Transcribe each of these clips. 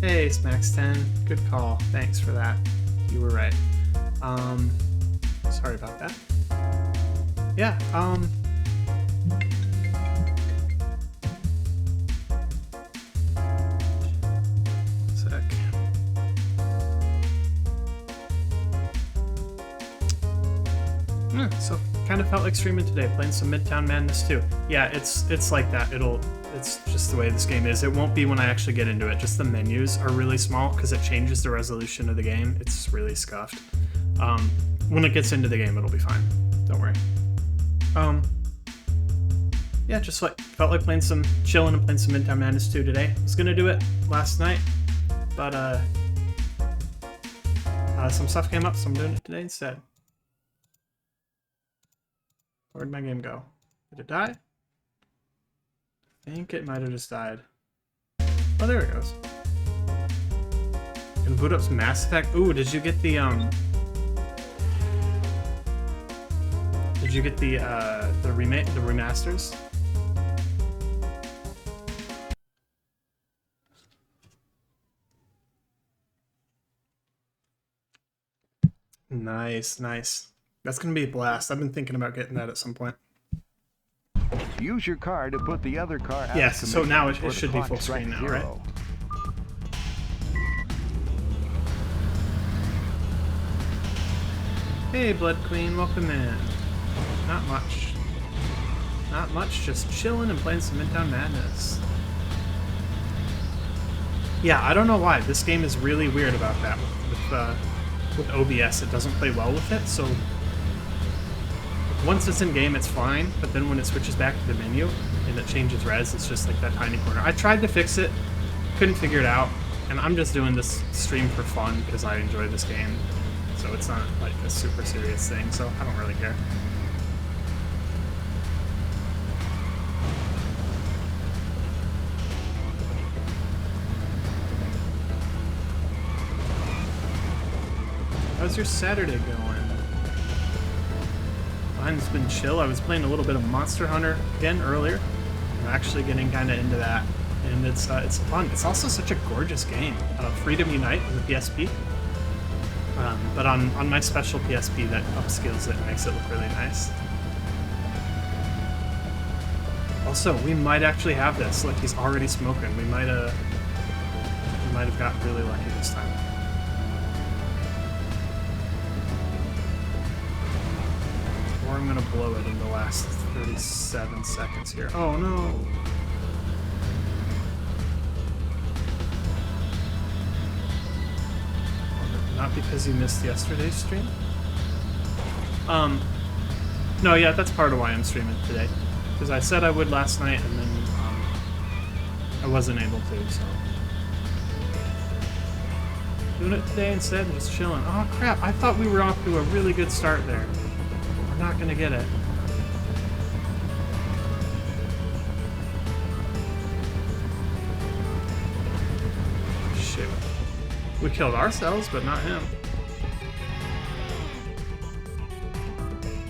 Hey, Smacks10. Good call. Thanks for that. You were right. Sorry about that. Yeah, sec. So kind of felt like streaming today, playing some Midtown Madness too. Yeah, it's like that. It's just the way this game is. It won't be when I actually get into it. Just the menus are really small because it changes the resolution of the game. It's really scuffed. When it gets into the game, it'll be fine. Don't worry. Yeah, just felt like playing some chilling and playing some Midtown Madness 2 today. I was gonna do it last night, but some stuff came up, so I'm doing it today instead. Where'd my game go? Did it die? I think it might have just died. Oh, there it goes. Can boot up some Mass Effect. Ooh, did you get the remake, the remasters? Nice, nice. That's gonna be a blast. I've been thinking about getting that at some point. Use your car to put the other car out. Yes, so now it should be full screen now, right? Hey, Blood Queen, welcome in. Not much. Not much, just chilling and playing some Midtown Madness. Yeah, I don't know why. This game is really weird about that. With OBS, it doesn't play well with it, so once it's in game, it's fine, but then when it switches back to the menu and it changes res, it's just like that tiny corner. I tried to fix it, couldn't figure it out, and I'm just doing this stream for fun because I enjoy this game, so it's not like a super serious thing, so I don't really care. How's your Saturday going? Mine's been chill. I was playing a little bit of Monster Hunter again earlier. I'm actually getting kind of into that, and it's fun. It's also such a gorgeous game. Freedom Unite on the PSP, but on my special PSP that upscales it and makes it look really nice. Also, we might actually have this. Like, he's already smoking. We might have gotten really lucky this time. Or I'm gonna blow it in the last 37 seconds here. Oh no! Not because you missed yesterday's stream? No, yeah, that's part of why I'm streaming today. Because I said I would last night, and then, I wasn't able to, so. Doing it today instead, and just chilling. Oh crap, I thought we were off to a really good start there. Not gonna get it. Shit. We killed ourselves, but not him.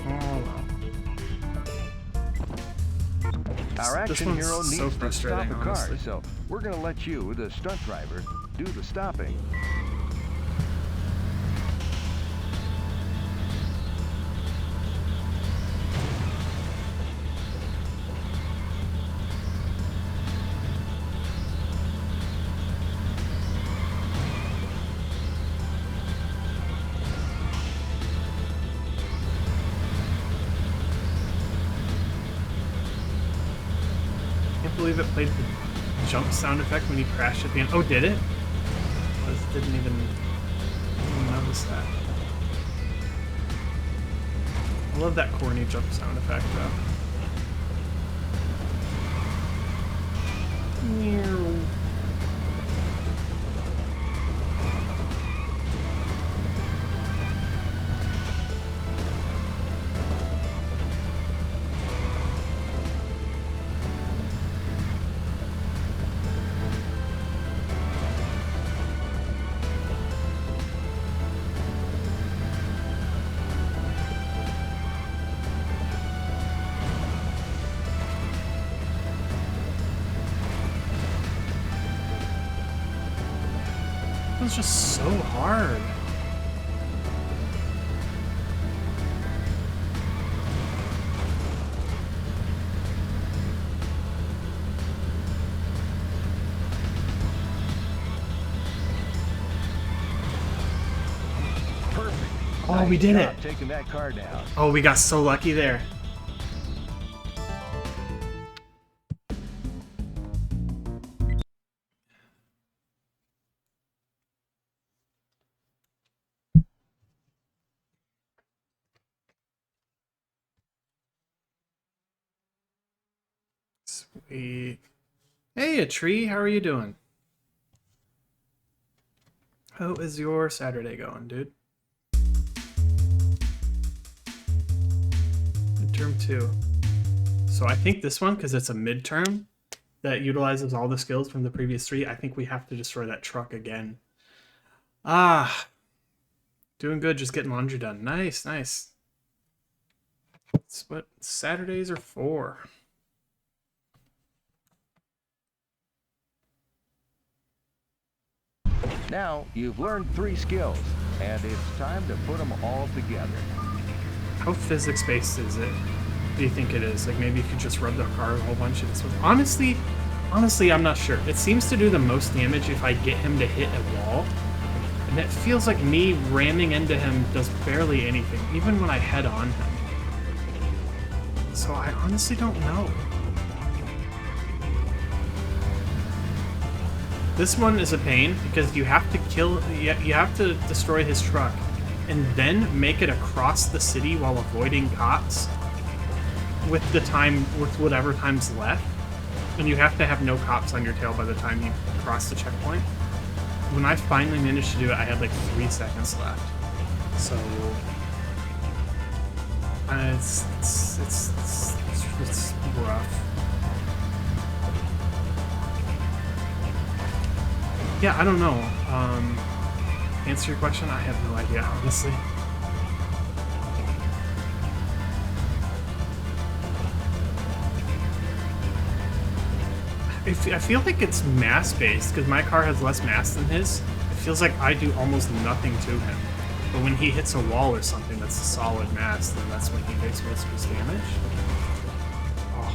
Oh well. Our action hero needs so to stop a car, honestly. so we're gonna let you, the stunt driver, do the stopping. I believe it played the jump sound effect when you crashed at the end. Oh, did it? I didn't even notice that. I love that corny jump sound effect, though. Meow. was just so hard. Oh, we did it. Taking that car down. Oh, we got so lucky there. Sweet. Hey, a tree. How are you doing? How is your Saturday going, dude? Midterm 2. So I think this one, because it's a midterm that utilizes all the skills from the previous 3, I think we have to destroy that truck again. Ah. Doing good, just getting laundry done. Nice, nice. That's what Saturdays are for. Now, you've learned 3 skills, and it's time to put them all together. How physics-based is it? Do you think it is? Like, maybe you could just rub the car a whole bunch of this with... Honestly, I'm not sure. It seems to do the most damage if I get him to hit a wall. And it feels like me ramming into him does barely anything, even when I head on him. So I honestly don't know. This one is a pain because you have to kill, you have to destroy his truck and then make it across the city while avoiding cops with whatever time's left. And you have to have no cops on your tail by the time you cross the checkpoint. When I finally managed to do it, I had like 3 seconds left. So it's rough. Yeah, I don't know. Answer your question? I have no idea, honestly. I feel like it's mass-based, because my car has less mass than his. It feels like I do almost nothing to him. But when he hits a wall or something that's a solid mass, then that's when he makes most of his damage. Oh.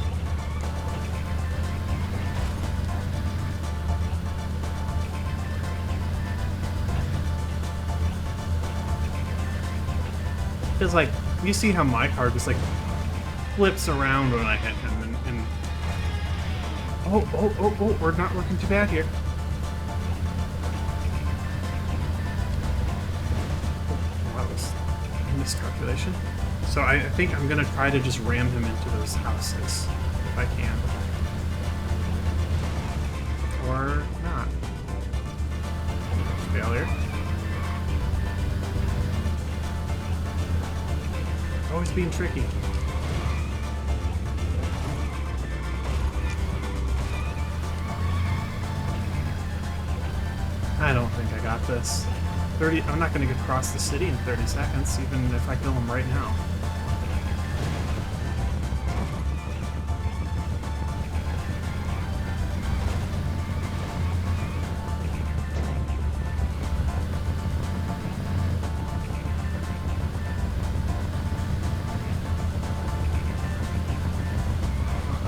Because, like, you see how my car just, like, flips around when I hit him, and... Oh, we're not working too bad here. Oh, that was a miscalculation. So I think I'm going to try to just ram him into those houses, if I can. Or not. Failure. Always being tricky. I don't think I got this. I'm not going to get across the city in 30 seconds, even if I kill him right now.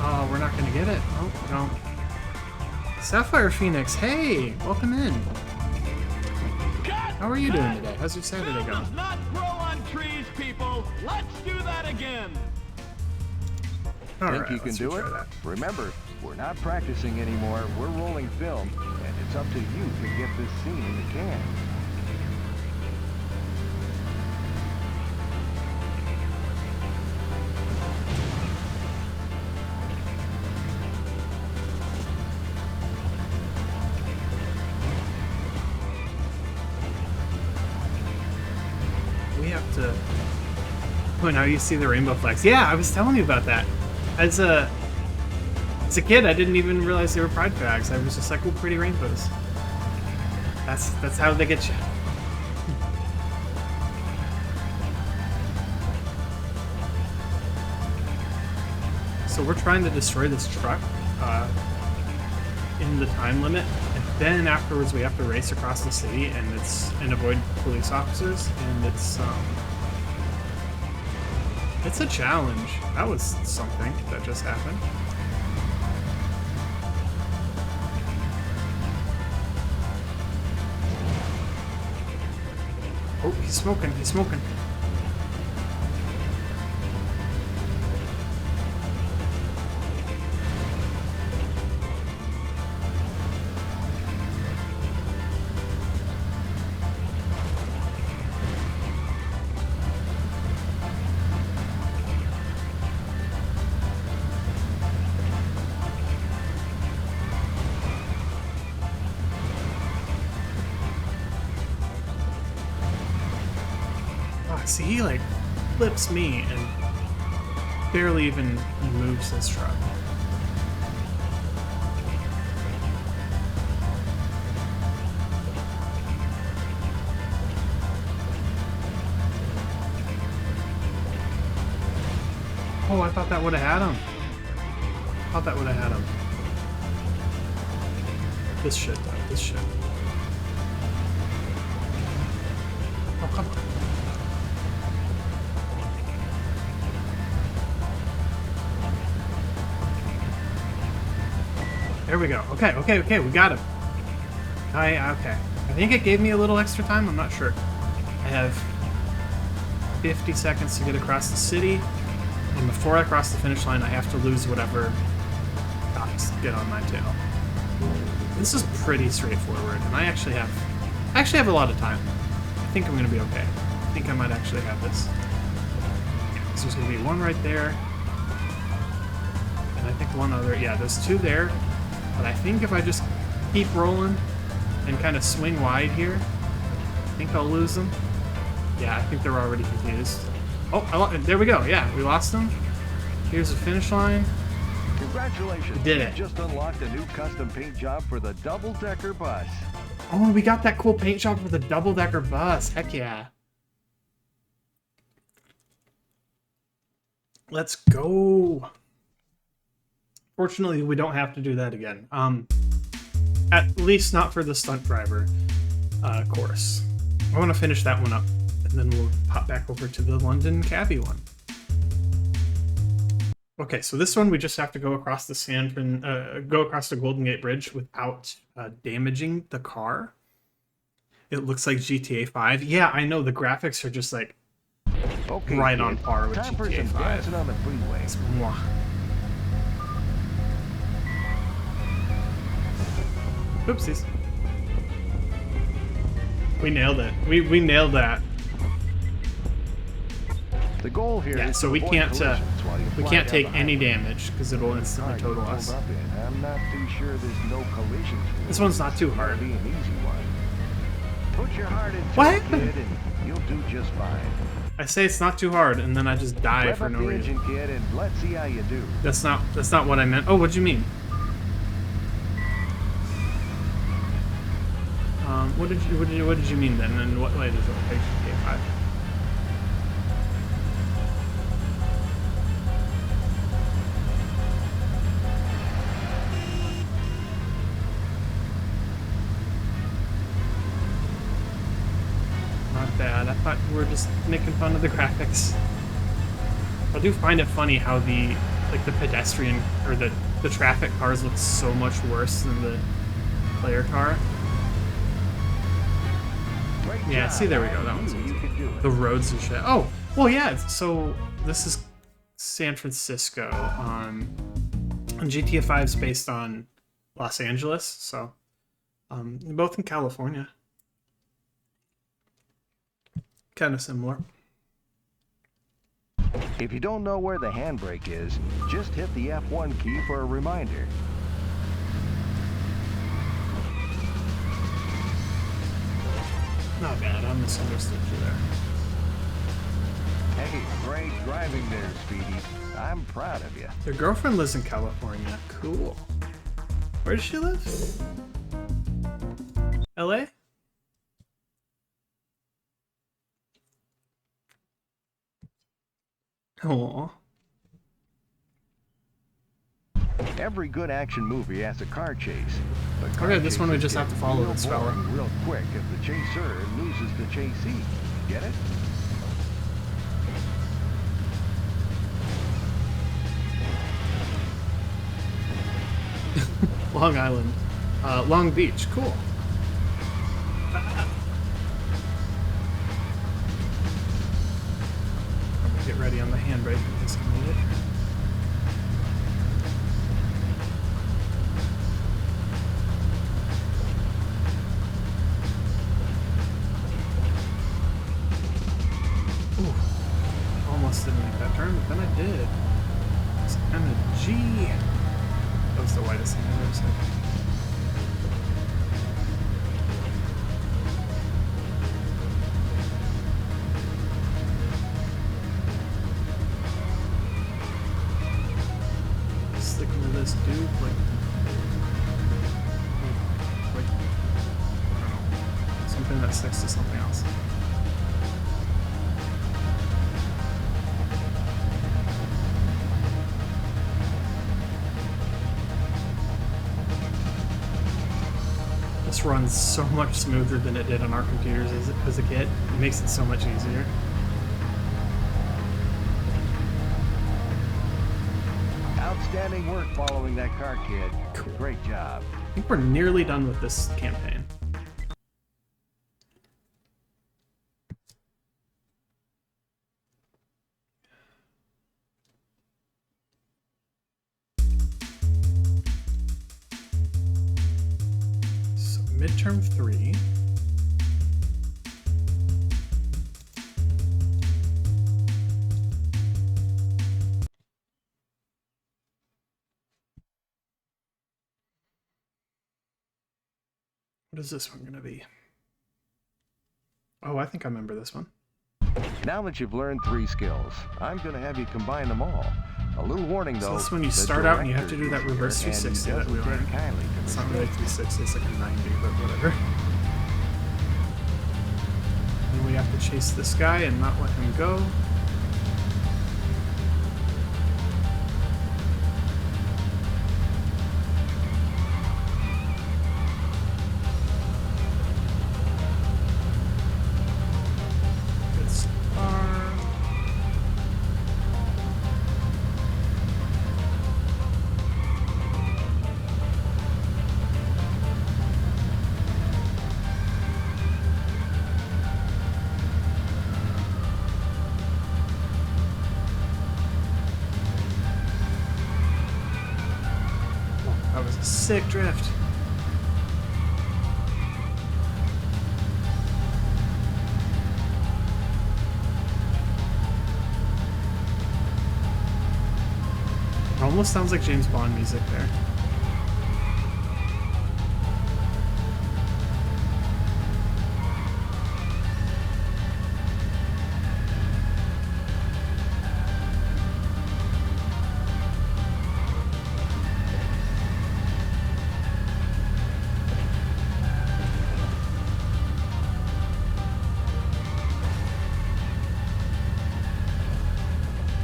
Oh, we're not going to get it. Oh, no. Sapphire Phoenix, hey! Welcome in. How are you doing today? How's your Saturday going? Does not grow on trees, people. Let's do that again. Think Alright, you can let's do retry it? that. Remember, we're not practicing anymore. We're rolling film, and it's up to you to get this scene in the can. We have to... Oh, now you see the rainbow flags. Yeah, I was telling you about that. As a kid, I didn't even realize they were pride flags. I was just like, oh, pretty rainbows. That's how they get you. So we're trying to destroy this truck in the time limit. And then afterwards we have to race across the city and avoid police officers, and it's a challenge. That was something that just happened. Oh, he's smoking. He's smoking. See, he like flips me and barely even moves his truck. Oh, I thought that would have had him. I thought that would have had him. This shit, though. This shit. Oh, come on. There we go. Okay, we got him. Okay. I think it gave me a little extra time, I'm not sure. I have 50 seconds to get across the city, and before I cross the finish line, I have to lose whatever cops get on my tail. This is pretty straightforward, and I actually have a lot of time. I think I'm gonna be okay. I think I might actually have this. So there's gonna be one right there, and I think one other. Yeah, there's two there. But I think if I just keep rolling and kind of swing wide here, I think I'll lose them. Yeah, I think they're already confused. Oh, there we go. Yeah, we lost them. Here's the finish line. Congratulations. We did it. You just unlocked a new custom paint job for the double-decker bus. Oh, we got that cool paint job for the double-decker bus. Heck yeah. Let's go. Fortunately, we don't have to do that again. At least not for the stunt driver course. I want to finish that one up, and then we'll pop back over to the London cabbie one. Okay, so this one we just have to go across the go across the Golden Gate Bridge without damaging the car. It looks like GTA 5. Yeah, I know the graphics are just like right on par with GTA 5. On the freeway. It's mwah. Oopsies. We nailed it. We nailed that. The goal here is so we can't take any damage because it'll instantly total us. I'm not too sure there's no collisions. This one's not too hard. Be an easy one. Put your heart into What it, happened? kid, and you'll do just fine. I say it's not too hard, and then I just die Rev for up no the reason. engine, kid, and let's see how you do. That's not what I meant. Oh, what'd you mean? What did you mean then? And what way does it take GTA 5? Not bad. I thought we were just making fun of the graphics. I do find it funny how the pedestrian or the traffic cars look so much worse than the player car. Yeah, see, there we go. That one's easy. The roads and shit. Oh, well, yeah. So this is San Francisco. GTA 5's based on Los Angeles, so both in California. Kind of similar. If you don't know where the handbrake is, just hit the F1 key for a reminder. Not bad. I misunderstood you there. Hey, great driving there, Speedy. I'm proud of you. Your girlfriend lives in California. Cool. Where does she live? LA? Aww. Every good action movie has a car chase. But car Okay, this one we chases just have to get follow real this fella. boring real quick if the chaser loses the chasee. Get it? Long Island. Long Beach. Cool. Get ready on the handbrake in case I need it. Ooh. Almost didn't make that turn, but then I did. It's kind of G. That was the widest thing I've ever said. Sticking to this dude, like, I don't know, something that sticks to something else. This runs so much smoother than it did on our computers as a kid. It makes it so much easier. Outstanding work following that car, kid. Cool. Great job. I think we're nearly done with this campaign. So, midterm 3. What is this one going to be? Oh, I think I remember this one. Now that you've learned 3 skills, I'm going to have you combine them all. A little warning, though. So this is when you the start out and you have to director do that is reverse here, and he 360 that we doesn't learned. take kindly to It's not really 360, it's like a 90, but whatever. And we have to chase this guy and not let him go. Good start. That was a sick drift. It almost sounds like James Bond music there.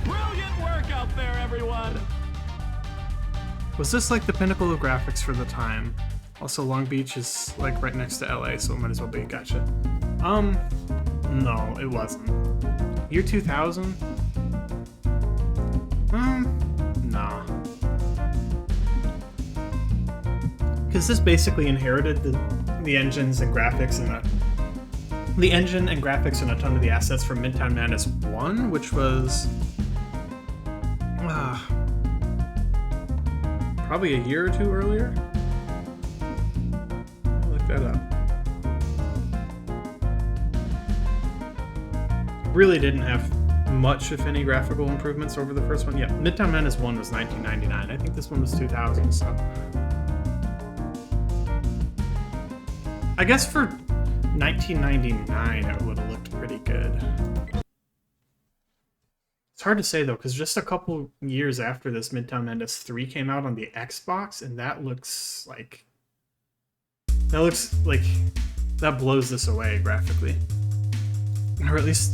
Brilliant work out there, everyone! Was this like the pinnacle of graphics for the time? Also, Long Beach is like right next to LA, so it might as well be. Gotcha. No, it wasn't. Year 2000? Nah. Because this basically inherited the engines and graphics and the engine and graphics and a ton of the assets from Midtown Madness 1, which was probably a year or two earlier. I'll look that up. Really didn't have much, if any, graphical improvements over the first one. Yeah, Midtown Madness 1 was 1999. I think this one was 2000, so... I guess for 1999, it would have looked pretty good. It's hard to say, though, because just a couple years after this, Midtown Madness 3 came out on the Xbox, and that looks like... That blows this away, graphically. Or at least,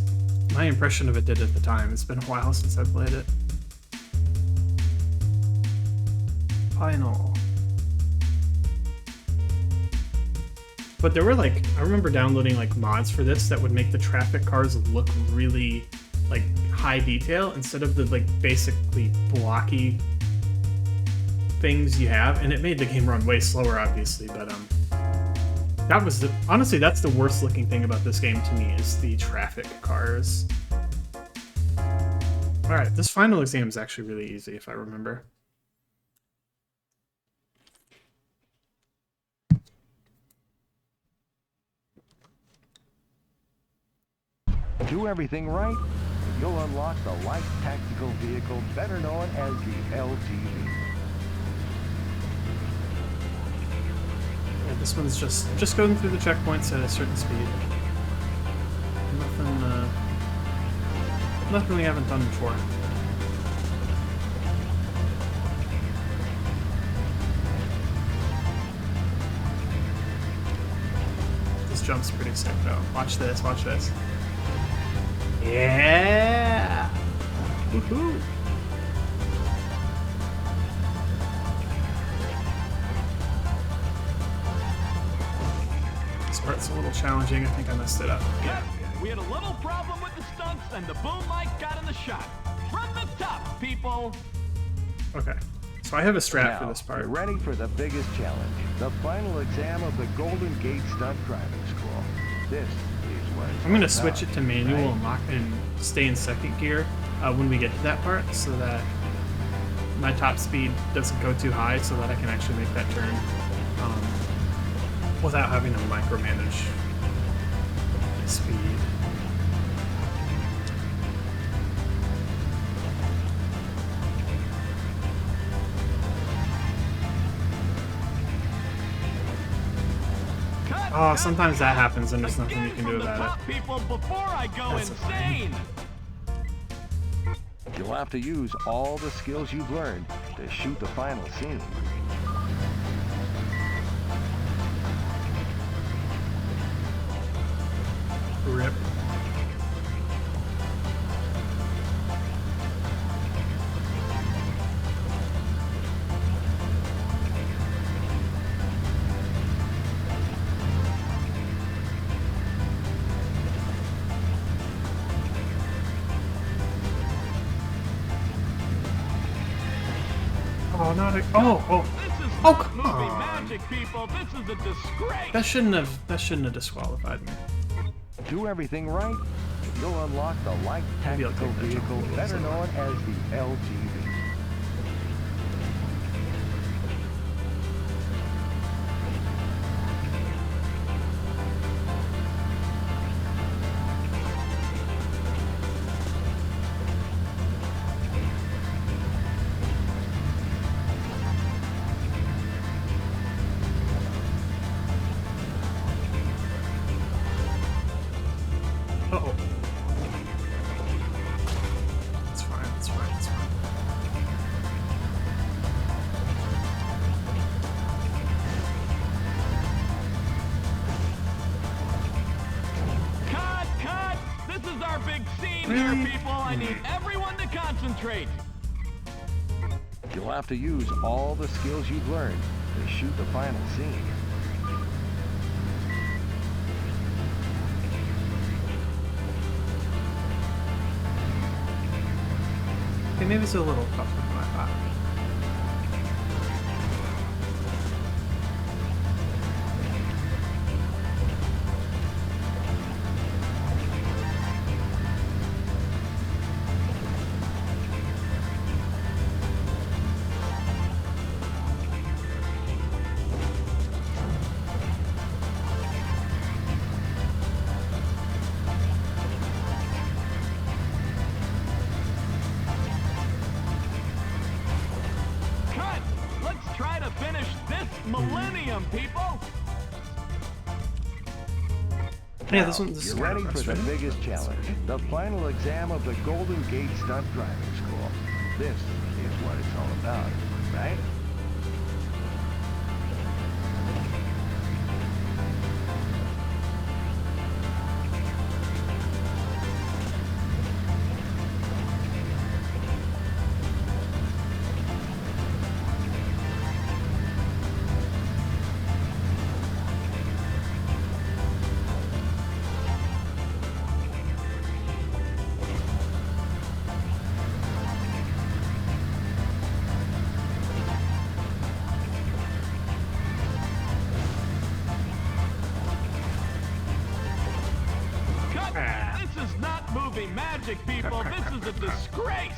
my impression of it did at the time. It's been a while since I played it. final. But there were like, I remember downloading like mods for this that would make the traffic cars look really like high detail instead of the like basically blocky things you have, and it made the game run way slower, obviously. But that was honestly that's the worst looking thing about this game to me is the traffic cars. All right, this final exam is actually really easy if I remember. Do everything right, and you'll unlock the light tactical vehicle better known as the LTV. Yeah, this one's just going through the checkpoints at a certain speed. Nothing we haven't done before. This jump's pretty sick though. Watch this, watch this. Yeah! Woohoo! This part's a little challenging. I think I messed it up. Cut. We had a little problem with the stunts, and the boom mic got in the shot. From the top, people. Okay. So I have a strat Now, for this part. you're ready for the biggest challenge, the final exam of the Golden Gate Stunt Driving School. This is what it's I'm gonna all switch about, it to manual right? and lock and stay in second gear when we get to that part, so that my top speed doesn't go too high, so that I can actually make that turn without having to micromanage the speed. Oh, sometimes that happens and there's nothing you can do about it. People, before I go That's insane. You'll have to use all the skills you've learned to shoot the final scene. Rip. Oh, not a, oh. This is Oh, not come movie on. magic, people. This is a disgrace. That shouldn't have disqualified me. Do everything right, and you'll unlock the light Maybe I'll tactical take that jump a vehicle little better slower. known as the LTV. Uh-oh. It's fine, it's fine, it's fine. Cut! This is our big scene here, people. I need everyone to concentrate. You'll have to use all the skills you've learned to shoot the final scene. Okay, maybe it's a little tougher than I thought. Cut! Let's try to finish this millennium, people. Yeah, this one. This You're is ready kind for of the frustrating. biggest challenge, the final exam of the Golden Gate Stunt Driving School. This is what it's all about, right? is not movie magic, people. This is a disgrace.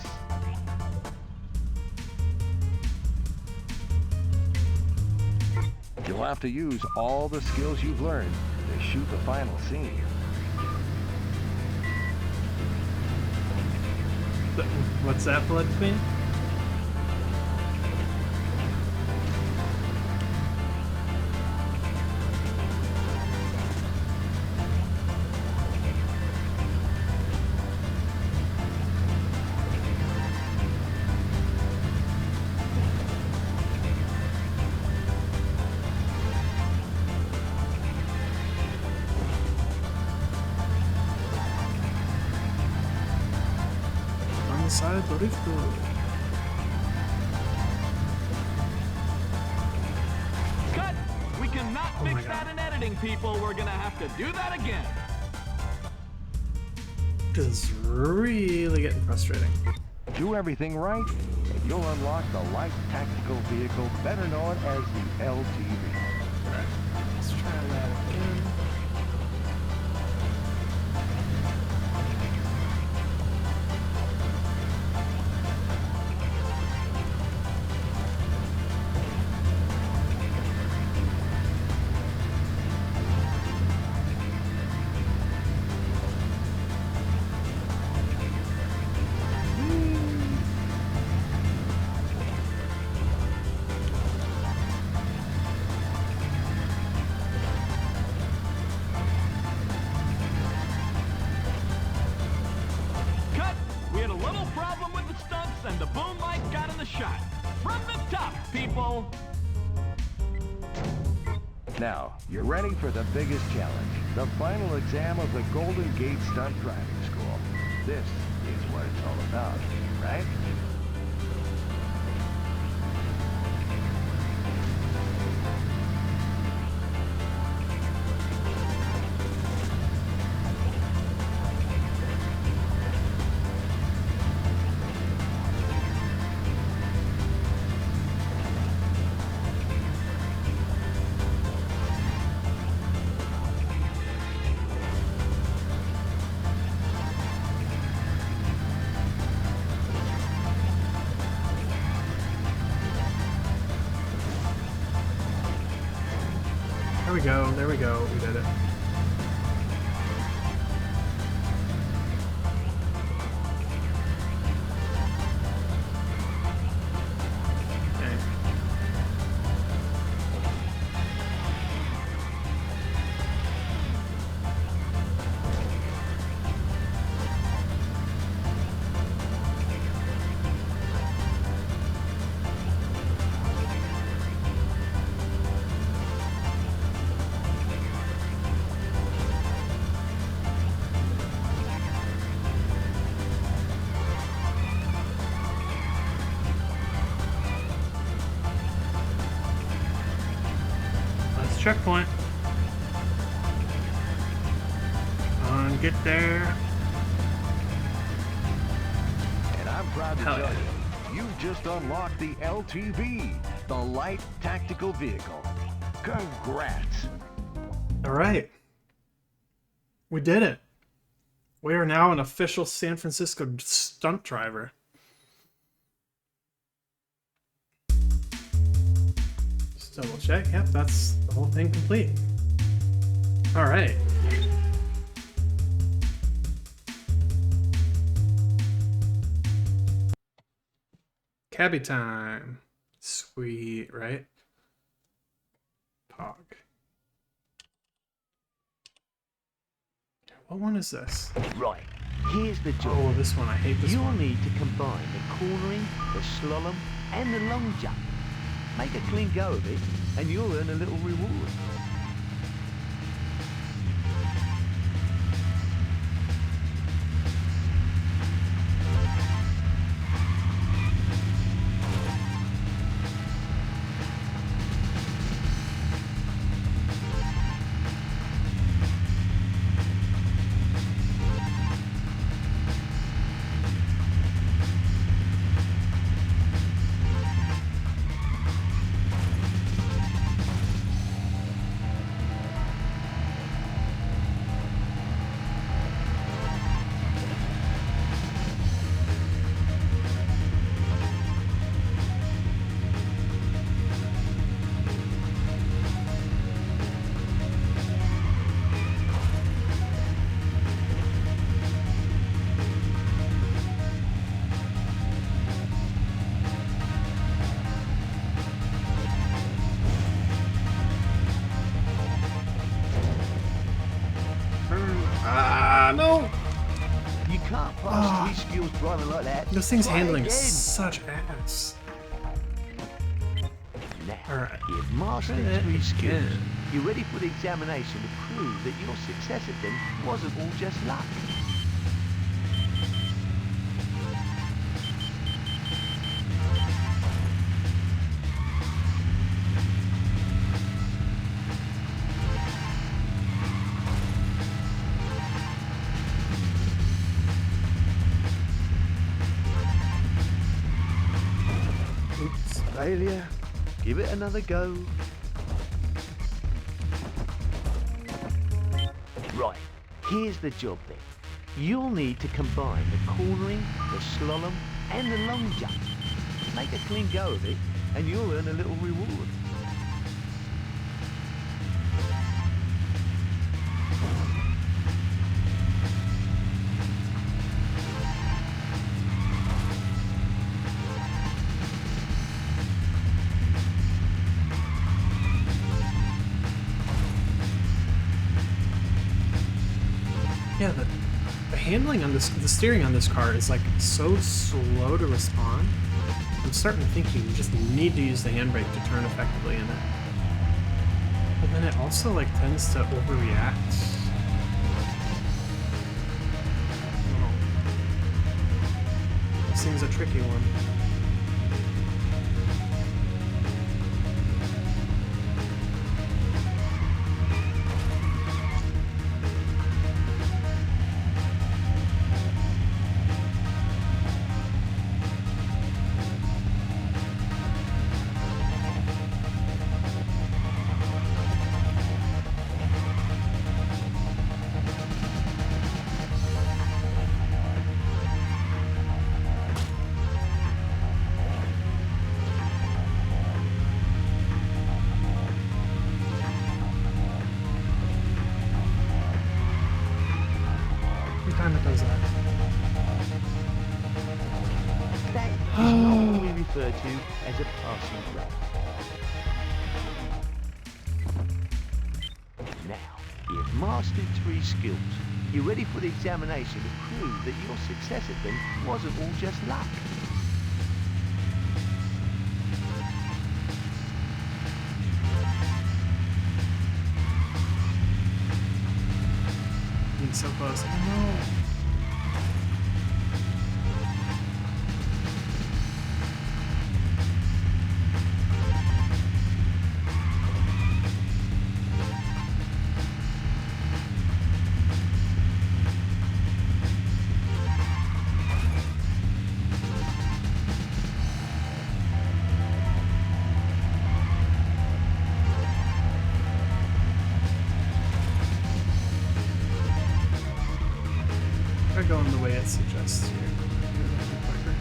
You'll have to use all the skills you've learned to shoot the final scene. What's that, Blood Queen? Side the rift. Cut! We cannot fix that in editing, people. We're gonna have to do that again. This is really getting frustrating. Do everything right, and you'll unlock the light tactical vehicle better known as the LTV. Alright, let's try that again. Now, you're ready for the biggest challenge, the final exam of the Golden Gate Stunt Driving School. This is what it's all about, right? There we go, we did it. Okay. Checkpoint. Get there. And I'm proud to Hell tell yeah. you, you just unlocked the LTV, the Light Tactical Vehicle. Congrats. All right. We did it. We are now an official San Francisco stunt driver. Just double check. Yep, that's the whole thing complete. All right. Cabby time. Sweet, right? Pog. What one is this? Right, here's the job. Oh, this one. I hate this You'll one. need to combine the cornering, the slalom, and the long jump. Make a clean go of it, and you'll earn a little reward. Ah, no! You can't pass 3 skills driving like that. This thing's Try handling again. such ass. Now, Alright. you've mastered Try it 3 skills. again. You're ready for the examination to prove that your success at them wasn't all just luck. Oops, failure. Give it another go. Right, here's the job then. You'll need to combine the cornering, the slalom, and the long jump. Make a clean go of it, and you'll earn a little reward. Yeah, the handling on this, the steering on this car is like so slow to respond. I'm starting to think you just need to use the handbrake to turn effectively in it. But then it also like tends to overreact. I don't know. This thing's a tricky one. Every time it does that. That is not what we refer to as a passing grade. Now, you've mastered 3 skills. You're ready for the examination to prove that your success at them wasn't all just luck. Being so close. No. Try going the way it suggests here. That'll be quicker.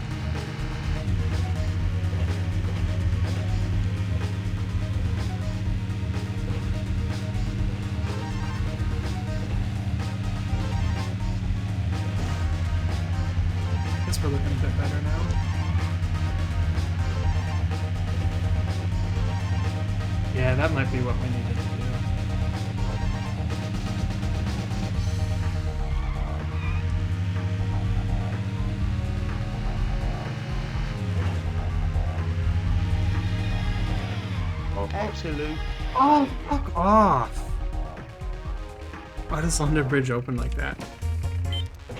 Guess we're looking a bit better now. Yeah, that might be what we needed to do. Absolute. Oh, fuck off! Why does London Bridge open like that?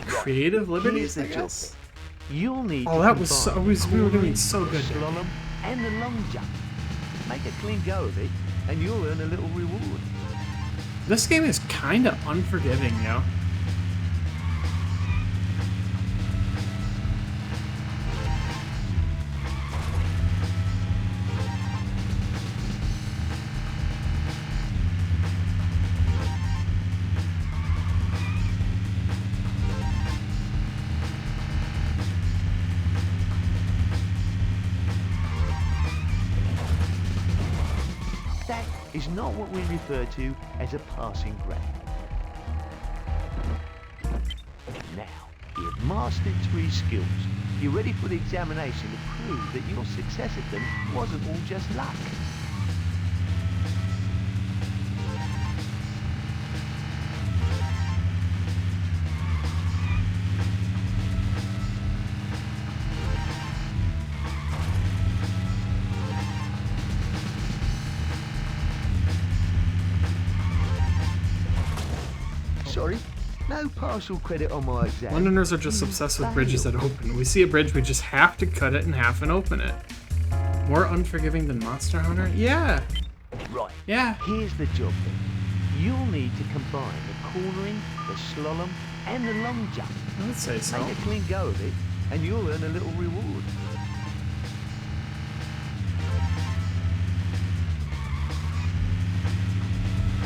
Creative liberties, I Here's the job guess? then. You'll need Oh, to that was so, combine we were doing the so good there. slalom and the long jump. Make a clean go of it, and you'll earn a little reward. This game is kind of unforgiving, yo. That is not what we refer to as a passing grade. Now, you've mastered 3 skills. You're ready for the examination to prove that your success at them wasn't all just luck. sorry. No partial credit on my exam. Londoners are just obsessed with bridges that open. We see a bridge, we just have to cut it in half and open it. More unforgiving than Monster Hunter? Yeah. Right. Yeah. Here's the job then. You'll need to combine the cornering, the slalom, and the long jump. I would say so. Make a clean go of it, and you'll earn a little reward.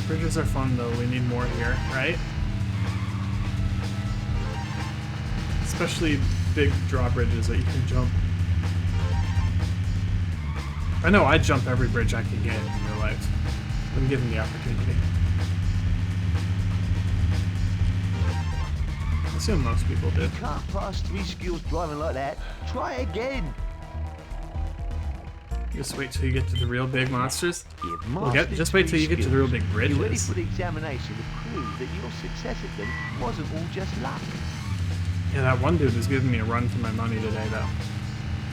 Bridges are fun though, we need more here, right? Especially big drawbridges that you can jump. I know I jump every bridge I can get in real life when given the opportunity. I assume most people do. Can't pass 3 skills driving like that. Try again. Just wait till you get to the real big monsters. You've Well, mastered just wait till 3 you get to the real big skills. You're ready bridges. for the examination to prove that your success at them wasn't all just luck. Yeah, that one dude was giving me a run for my money today, though.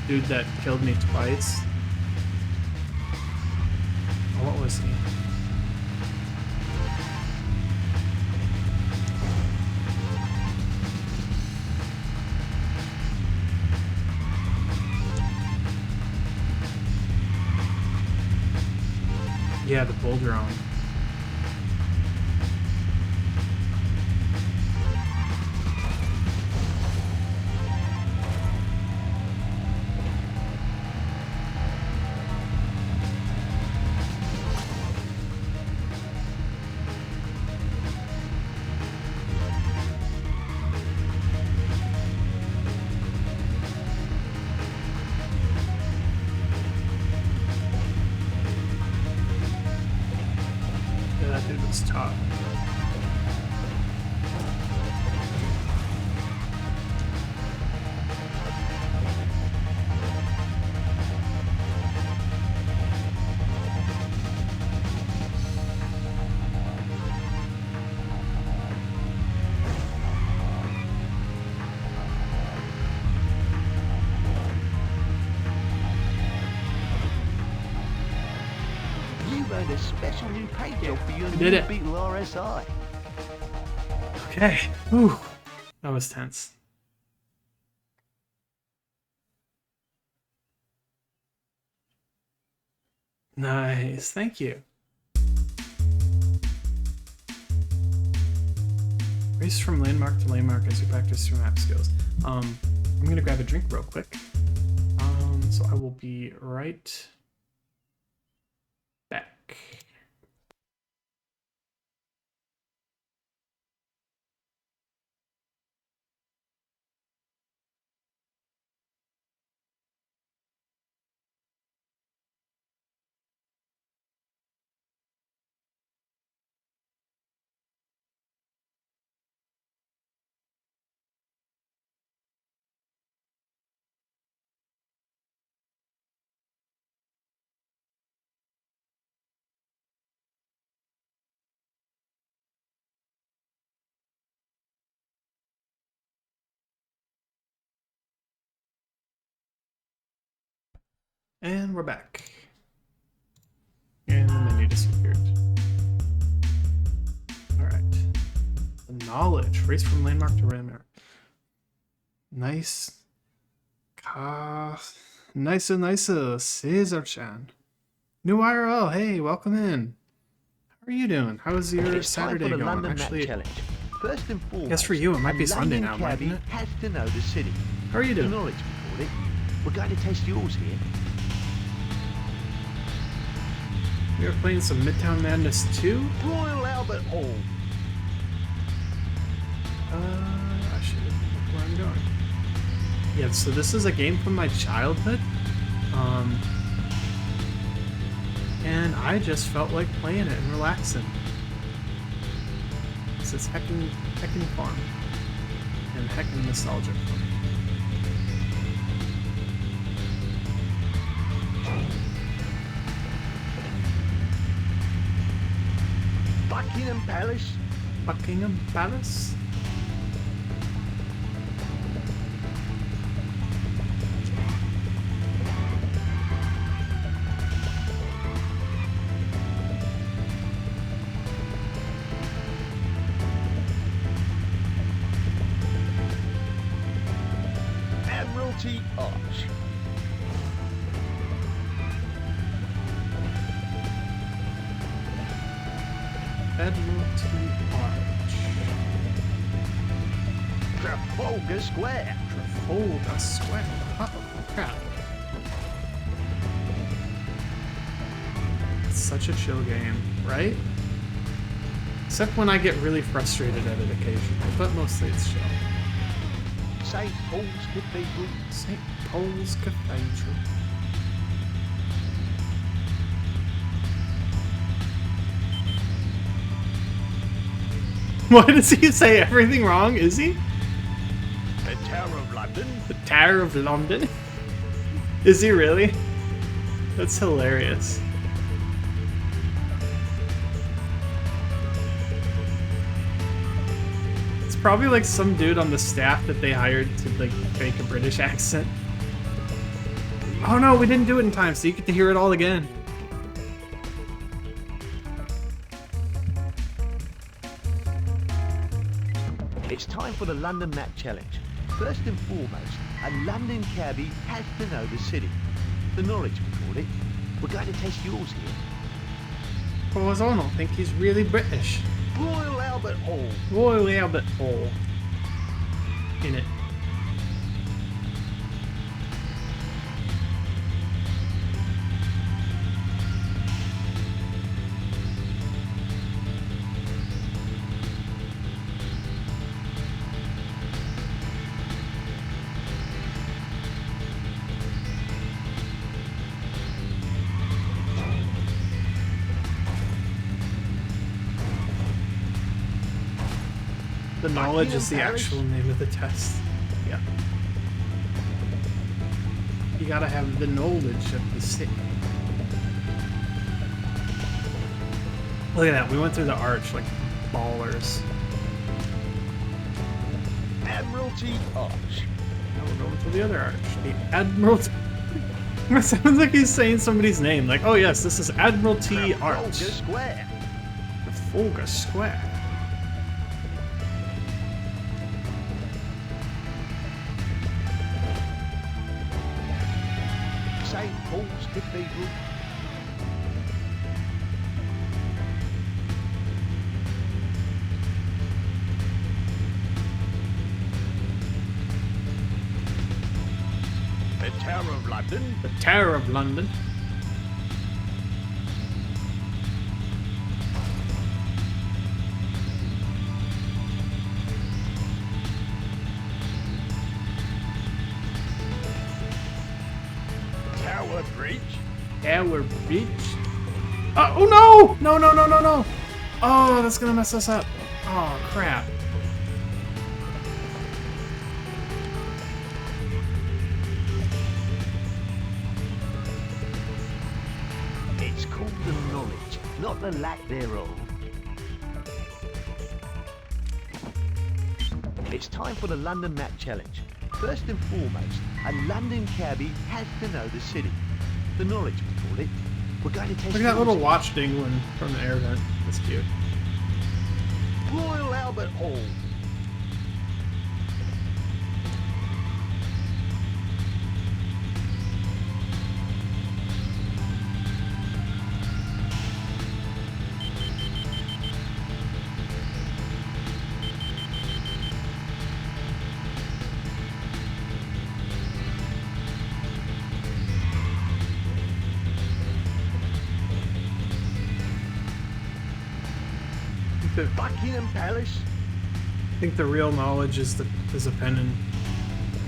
Dude that killed me twice. Oh, what was he? Yeah, the bull drone. Yeah, that dude was tough. You earned a special new paint job for your You new did it. Beetle RSI. Okay. Whew. That was tense. Nice. Thank you. Race from landmark to landmark as you practice your map skills. I'm gonna grab a drink real quick. So I will be right back. And we're back. And the menu disappeared. Alright. The knowledge. Race from landmark to landmark. Nice. Nicer. Caesar-chan. New IRL. Hey, welcome in. How are you doing? How's your It's time Saturday for the going? London Map Actually, Challenge. First and foremost, guess for you it might be a Sunday London now, mightn't cabbie it? has to know the city. How are you doing? Knowledge, we call it. We're going to test yours here. We are playing some Midtown Madness 2. Royal Albert Hall. I should look where I'm going. Yeah, so this is a game from my childhood. And I just felt like playing it and relaxing. This is heckin' fun. And heckin' nostalgic for me. Buckingham Palace. Buckingham Palace? Admiralty Arch. Admiralty Arch. Trafalgar Square. Trafalgar Square. Oh, crap. It's such a chill game, right? Except when I get really frustrated at it occasionally, but mostly it's chill. St. Paul's Cathedral. St. Paul's Cathedral. Why does he say everything wrong? Is he? The Tower of London. The Tower of London? Is he really? That's hilarious. It's probably like some dude on the staff that they hired to like fake a British accent. Oh no, we didn't do it in time, so you get to hear it all again. It's time for the London Map Challenge. First and foremost, a London cabbie has to know the city. The knowledge, we call it. We're going to test yours here. Cause I don't think he's really British. Royal Albert Hall. Royal Albert Hall. In it. The knowledge is the actual name of the test. Yeah. You gotta have the knowledge of the city. Look at that, we went through the arch like ballers. Admiralty Arch. Now we're going through the other arch. The Admiralty. It sounds like he's saying somebody's name. Like, oh yes, this is Admiralty Arch. Trafalgar Square. Trafalgar Square. St. Paul's Cathedral. The Tower of London. The Tower of London. Tower Bridge. Tower Bridge. Oh no! No, no, no, no, no! Oh, that's gonna mess us up. Oh, crap. It's called the knowledge, not the lack thereof. It's time for the London Map Challenge. First and foremost, a London cabbie has to know the city. The knowledge, we call it. We're going to test Look at that yours little here. watch dingling from the air vent. That's cute. Royal Albert Hall. The, Buckingham Palace. I think the real knowledge is a pen and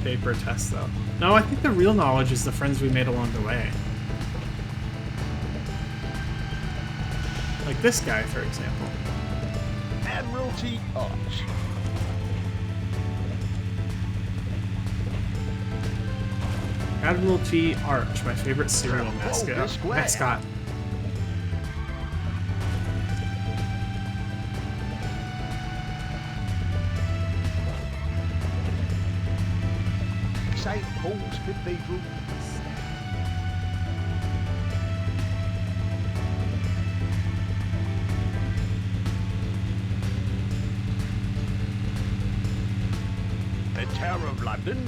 paper test, though. No, I think the real knowledge is the friends we made along the way. Like this guy, for example. Admiralty Arch. Admiralty Arch, my favorite cereal Trafalgar Square. mascot. St. Paul's Cathedral. The Tower of London.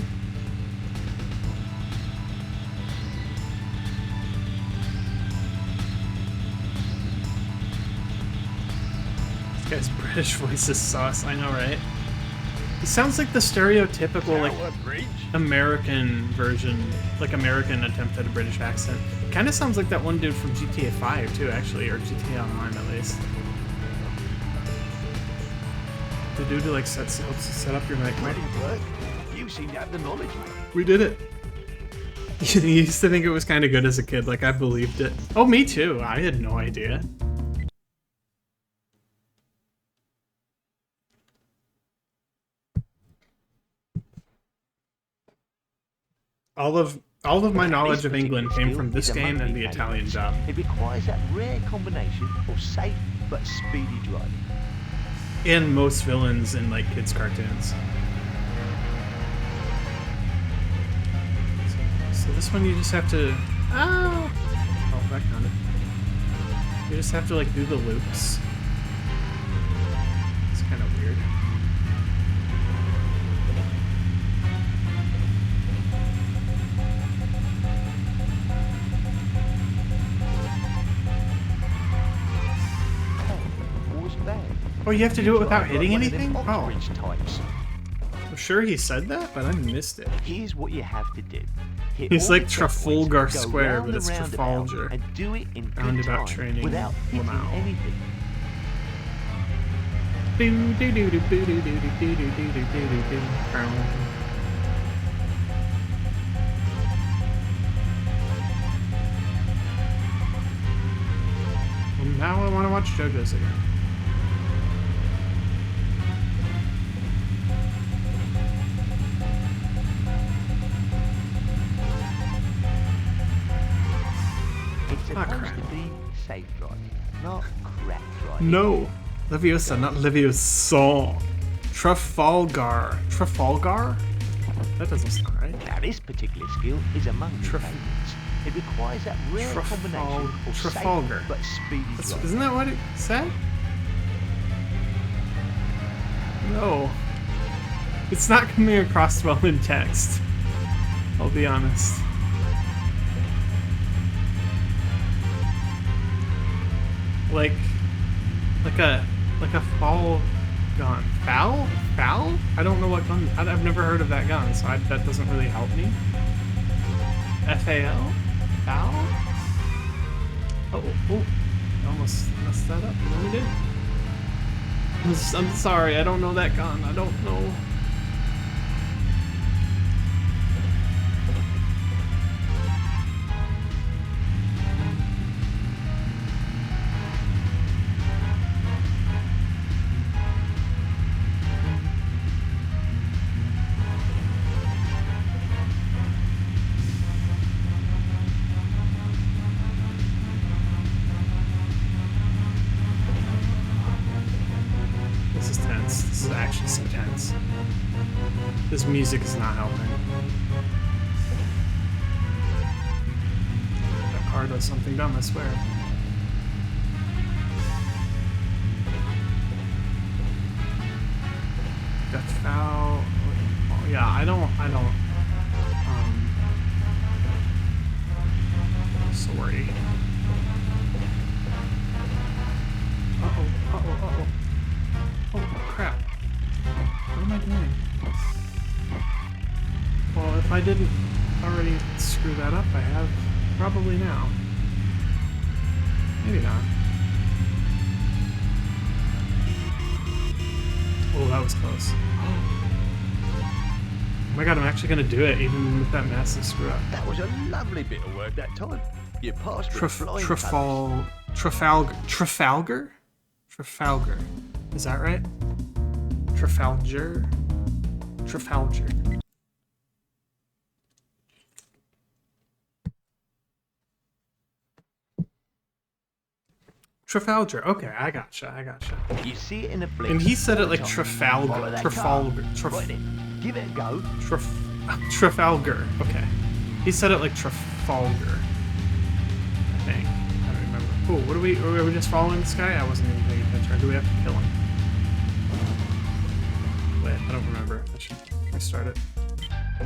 Guy's British voice is sauce, I know, right? He sounds like the stereotypical, like, American version, like American attempt at a British accent. Kind of sounds like that one dude from GTA 5 too, actually, or GTA Online at least. The dude who like helps you set up your mic. Ready work. You seem to have the knowledge, mate. We did it. You used to think it was kind of good as a kid, like I believed it. Oh, me too. I had no idea. All of my knowledge of England came from this game and the Italian job. It requires that rare combination of safe but speedy driving. And most villains in like kids' cartoons. So this one you just have to oh that kind of. You just have to like do the loops. It's kind of weird. Oh, you have to do it without hitting anything? Oh. I'm sure he said that, but I missed it. Here's what you have to do. He's like Trafalgar Square, but it's Trafalgar. And do it in roundabout training without hitting anything. Well, now I want to watch JoJo's again. It's supposed to be safe driving, not crap driving. No, Leviosa, not Leviosa. Trafalgar. Trafalgar? That doesn't sound right. Now this particular skill is among the favorites. It requires that rare combination of Trafalgar. safe but speedy driving. Isn't that what it said? No. It's not coming across well in text. I'll be honest. Like a fall gun. Foul? Foul? I don't know what gun. I've never heard of that gun, so that doesn't really help me. FAL? Foul? Oh, I almost messed that up. No, we did. I'm sorry, I don't know that gun. I don't know. This is tense. This is actually so tense. This music is not helping. That car does something dumb, I swear. Death foul. Oh, yeah, I don't. Sorry. Uh-oh. Oh, crap. What am I doing? Well, if I didn't already screw that up, I have probably now. Maybe not. Oh, that was close. Oh my god, I'm actually gonna do it, even with that massive screw up. That was a lovely bit of work that time. You passed with flying colours. Trafalgar? Trafalgar. Is that right? Trafalgar? Trafalgar. Trafalgar. Okay, I gotcha. You see it in a blink. And he said it like Trafalgar. Trafalgar. Right then. Give it a go. Trafalgar. Okay. He said it like Trafalgar. I think. I don't remember. Oh, what are we just following this guy? I wasn't even paying attention. Or do we have to kill him? Wait, I don't remember. I should restart it.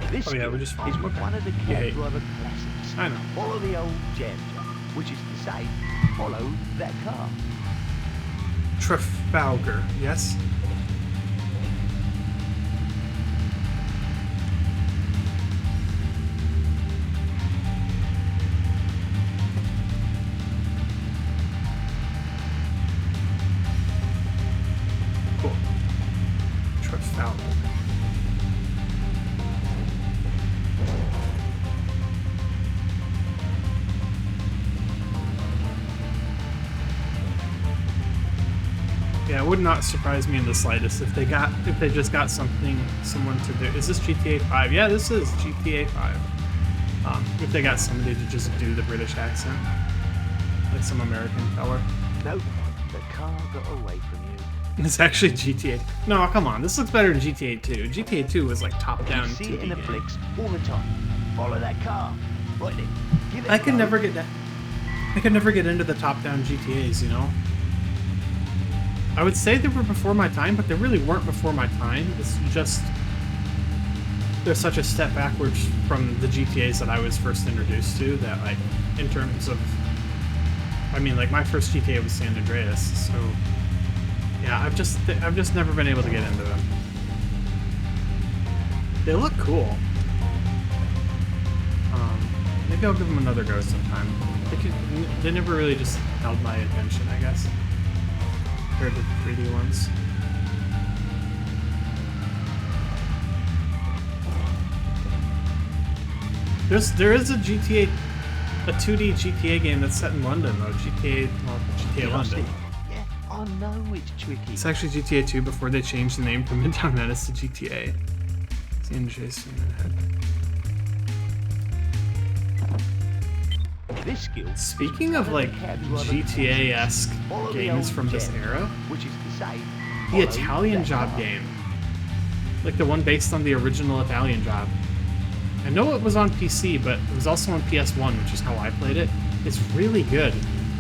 This oh yeah, we just followed is him. Okay. one of the cab driver classics. I know. Follow the old jam, which is to say, follow that car. Trafalgar, yes? Cool. Trafalgar. Yeah, it would not surprise me in the slightest if they just got someone to do. Is this GTA 5? Yeah, this is GTA 5. If they got somebody to just do the British accent, like some American fella. Nope, the car got away from you. It's actually GTA. No, come on, this looks better than GTA 2. GTA 2 was like top-down You see 2D it in the game. flicks all the time. Follow that car. Right then. Give it I a could go. never get that. I could never get into the top-down GTAs, you know. I would say they were before my time, but they really weren't before my time. It's just they're such a step backwards from the GTAs that I was first introduced to. That, like, in terms of, I mean, like my first GTA was San Andreas, so yeah, I've just never been able to get into them. They look cool. Maybe I'll give them another go sometime. They never really just held my attention, I guess. Compared to the 3D ones. There is a 2D GTA game that's set in London though. GTA You lost London. it? Yeah, I know it's tricky. It's actually GTA 2 before they changed the name from Midtown Madness to GTA. San Jason Head. This skill. Speaking of like GTA-esque games from this era, Which is to say, the follow Italian that Job car. game, like the one based on the original Italian Job. I know it was on PC, but it was also on PS1, which is how I played it. It's really good.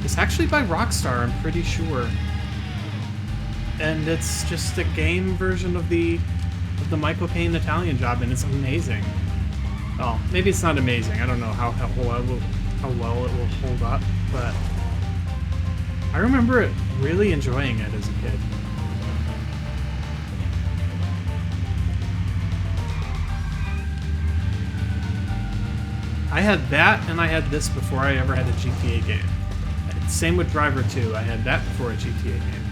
It's actually by Rockstar, I'm pretty sure. And it's just a game version of the Michael Caine Italian Job, and it's amazing. Well, maybe it's not amazing. I don't know how well it will hold up, but I remember it really enjoying it as a kid. I had that, and I had this before I ever had a GTA game. Same with Driver 2. I had that before a GTA game.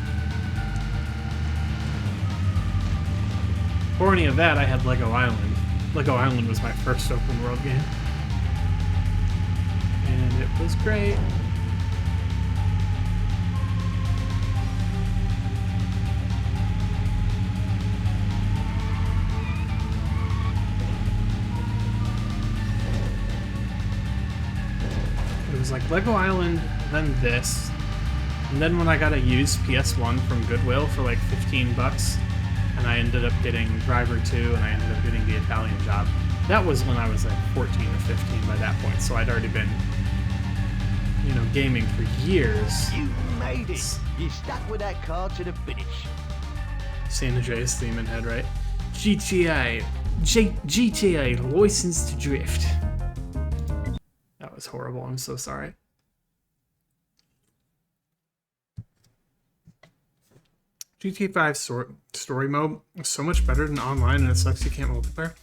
Before any of that, I had Lego Island. Lego Island was my first open world game. And it was great. It was like Lego Island, then this, and then when I got a used PS1 from Goodwill for like 15 bucks, and I ended up getting Driver 2, and I ended up getting the Italian Job. That was when I was like 14 or 15 by that point, so I'd already been, you know, gaming for years. You made it. You stuck with that car to the finish. San Andreas theme in head, right? GTA License to Drift. That was horrible. I'm so sorry. GTA 5 story mode is so much better than online, and it sucks you can't multiplayer.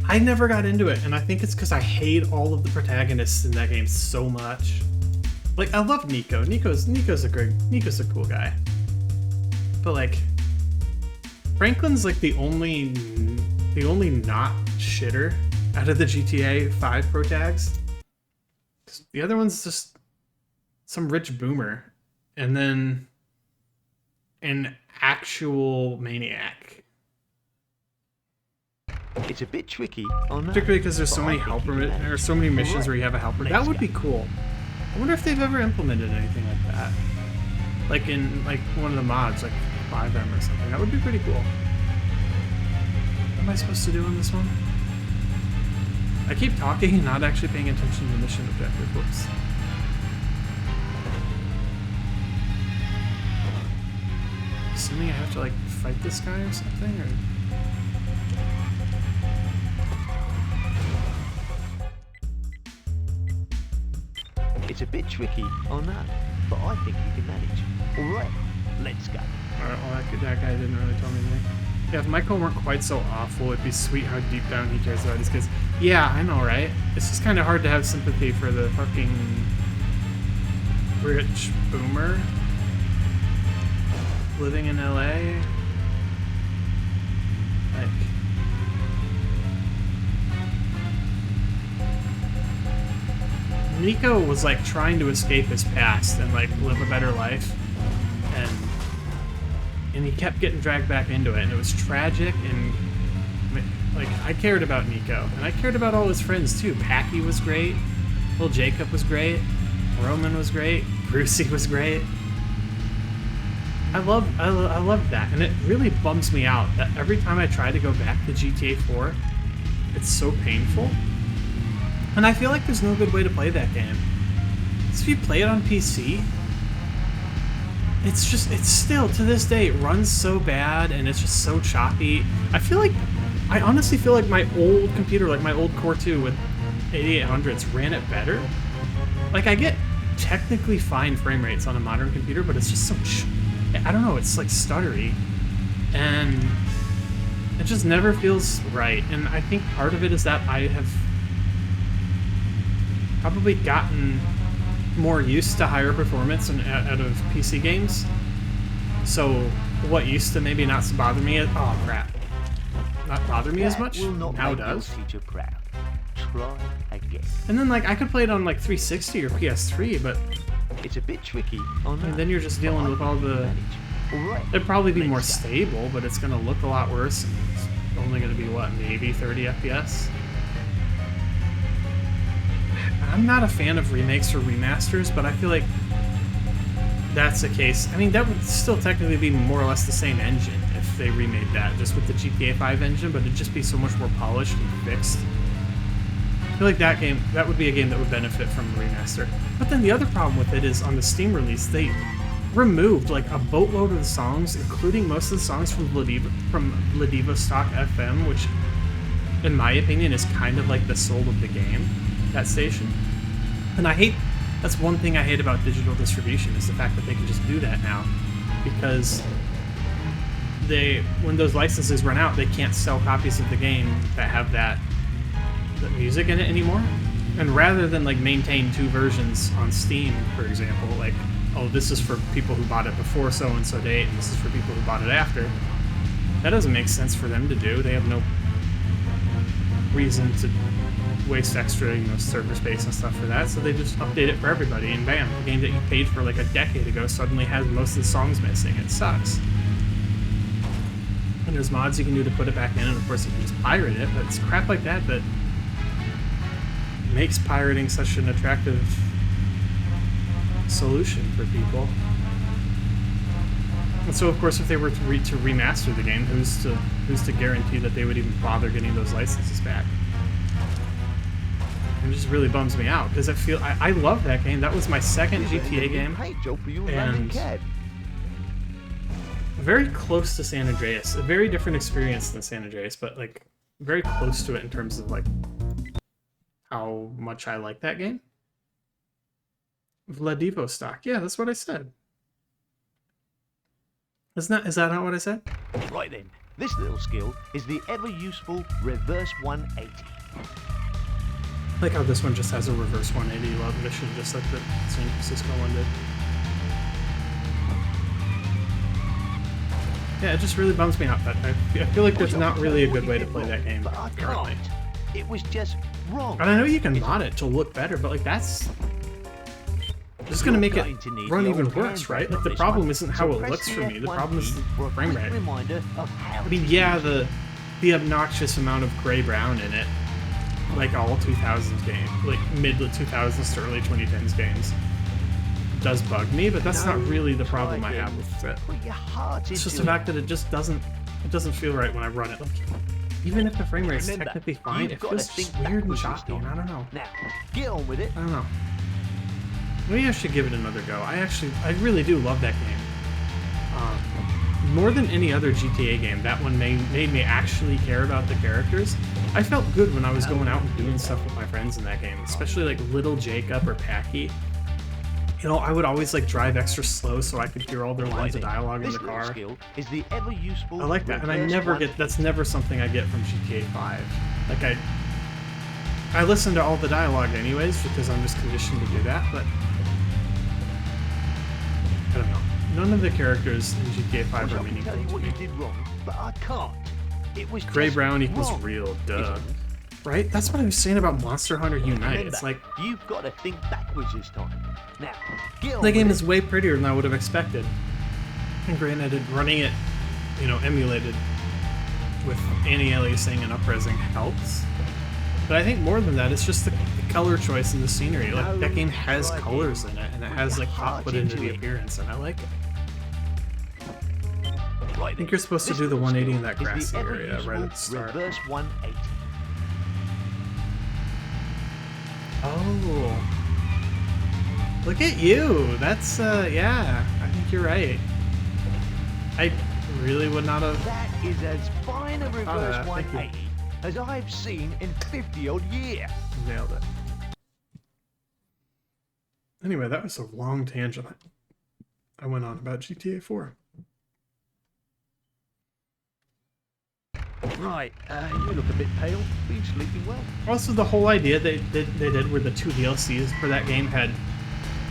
I never got into it, and I think it's because I hate all of the protagonists in that game so much. Like, I love Nico. Nico's a cool guy. But like, Franklin's like the only not shitter out of the GTA 5 protags. The other one's just some rich boomer, and then an actual maniac. It's a bit tricky on that. Particularly because there's so but I many think helper, you can manage or so many it. missions Alright, where you have a helper. let's That would go. be cool. I wonder if they've ever implemented anything like that. Like in like one of the mods, like 5M or something. That would be pretty cool. What am I supposed to do on this one? I keep talking and not actually paying attention to the mission objective. Whoops. Assuming I have to like fight this guy or something, or... It's a bit tricky on that, but I think you can manage. Alright, let's go. Alright, well, that guy didn't really tell me anything. Yeah, if Michael weren't quite so awful, it'd be sweet how deep down he cares about his kids. Yeah, I know, right? It's just kind of hard to have sympathy for the fucking rich boomer living in LA. Like, Nico was like trying to escape his past and like live a better life, and he kept getting dragged back into it, and it was tragic. And like, I cared about Nico, and I cared about all his friends too. Packy was great, Little Jacob was great, Roman was great, Brucey was great. I loved that, and it really bums me out that every time I try to go back to GTA 4, it's so painful. And I feel like there's no good way to play that game. So if you play it on PC, it's still, to this day, it runs so bad, and it's just so choppy. I honestly feel like my old computer, like my old Core 2 with 8800s, ran it better. Like, I get technically fine frame rates on a modern computer, but it's just so, I don't know, it's like stuttery. And it just never feels right. And I think part of it is that I have probably gotten more used to higher performance out of PC games. So what used to maybe not bother me, oh crap, not bother me as much, now does. Try again. And then like I could play it on like 360 or PS3, but It's a bit tricky on that. and then you're just dealing with all the. Alright. It'd probably be more Next up. stable, but it's gonna look a lot worse. And it's only gonna be what, maybe 30 FPS. I'm not a fan of remakes or remasters, but I feel like that's the case. I mean, that would still technically be more or less the same engine if they remade that, just with the GTA 5 engine, but it'd just be so much more polished and fixed. I feel like that would be a game that would benefit from a remaster. But then the other problem with it is on the Steam release, they removed like a boatload of the songs, including most of the songs from Vladivostok FM, which, in my opinion, is kind of like the soul of the game, that station. And that's one thing I hate about digital distribution, is the fact that they can just do that now. Because when those licenses run out, they can't sell copies of the game that have the music in it anymore. And rather than like maintain two versions on Steam, for example, like, oh, this is for people who bought it before so-and-so date, and this is for people who bought it after, that doesn't make sense for them to do. They have no reason to waste extra, server space and stuff for that, so they just update it for everybody, and bam, the game that you paid for like a decade ago suddenly has most of the songs missing. It sucks. And there's mods you can do to put it back in, and of course you can just pirate it, but it's crap like that that makes pirating such an attractive solution for people. And so of course if they were to remaster the game, who's to guarantee that they would even bother getting those licenses back? It just really bums me out, because I love that game. That was my second GTA game, and very close to San Andreas. A very different experience than San Andreas, but like very close to it in terms of like how much I like that game. Vladivostok, yeah, that's what I said. Is that not what I said? Right then, this little skill is the ever-useful reverse 180. I like how this one just has a reverse 180 love mission, just like the San Francisco one did. Yeah, it just really bums me out that I feel like there's not really a good way to play that game But I currently. can't. It was just wrong. And I know you can mod it to look better, but like that's just gonna make it run even worse, right? Like the problem isn't how it looks for me. The problem is the frame rate. I mean, yeah, the obnoxious amount of gray-brown in it, like all 2000s games, like mid-2000s to early 2010s games, does bug me, but that's not really the problem I have with it. It's just the fact that it just doesn't feel right when I run it. Like, even if the frame rate's technically fine, it feels just weird and choppy, and I don't know. Now, get on with it. I don't know. Maybe I should give it another go. I really do love that game. More than any other GTA game, that one made me actually care about the characters. I felt good when I was going out and doing stuff with my friends in that game, especially like Little Jacob or Packy. You know, I would always like drive extra slow so I could hear all their lines of dialogue in the This little car. skill is the ever useful I like that, and I reverse never one- get. That's never something I get from GTA 5. Like I listen to all the dialogue anyways because I'm just conditioned to do that. But I don't know. None of the characters in GTA 5 I are can tell meaningful you to what me. you did wrong, but I can't. It was Gray just brown equals wrong. real, duh. Isn't it? Right? That's what I was saying about Monster Hunter Unite. Remember, It's like you've got to think backwards this time. Now, get on the game with is way prettier than I would have expected. And granted, running it, you know, emulated with anti-aliasing and upresing helps. But I think more than that, it's just the color choice and the scenery. Like that game has colors in it, and it has like thought put into the appearance, and I like it. it. Right I think you're supposed to do the 180 in that grassy area right at the start. Reverse 180. Oh, look at you! That's yeah. I think you're right. I really would not have. That is as fine a reverse thank you. 180 as I've seen in 50-odd years. Nailed it. Anyway, that was a long tangent I went on about GTA 4. Right, you look a bit pale. Been sleeping well? Also, the whole idea they did where the two DLCs for that game had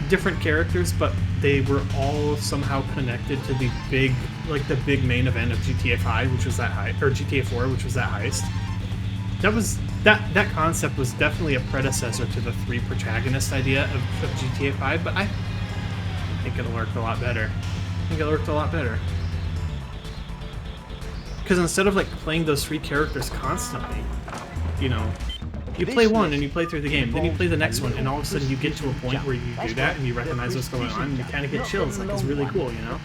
different characters, but they were all somehow connected to the big, like the big main event of GTA 5, which was that or GTA 4, which was that heist. That concept was definitely a predecessor to the 3 protagonist idea of GTA 5, but I think it worked a lot better. Because instead of like playing those 3 characters constantly, you know, you play one and you play through the game, then you play the next one, and all of a sudden you get to a point where you do that and you recognize what's going on, and you kind of get chills. Like, it's really cool, you know?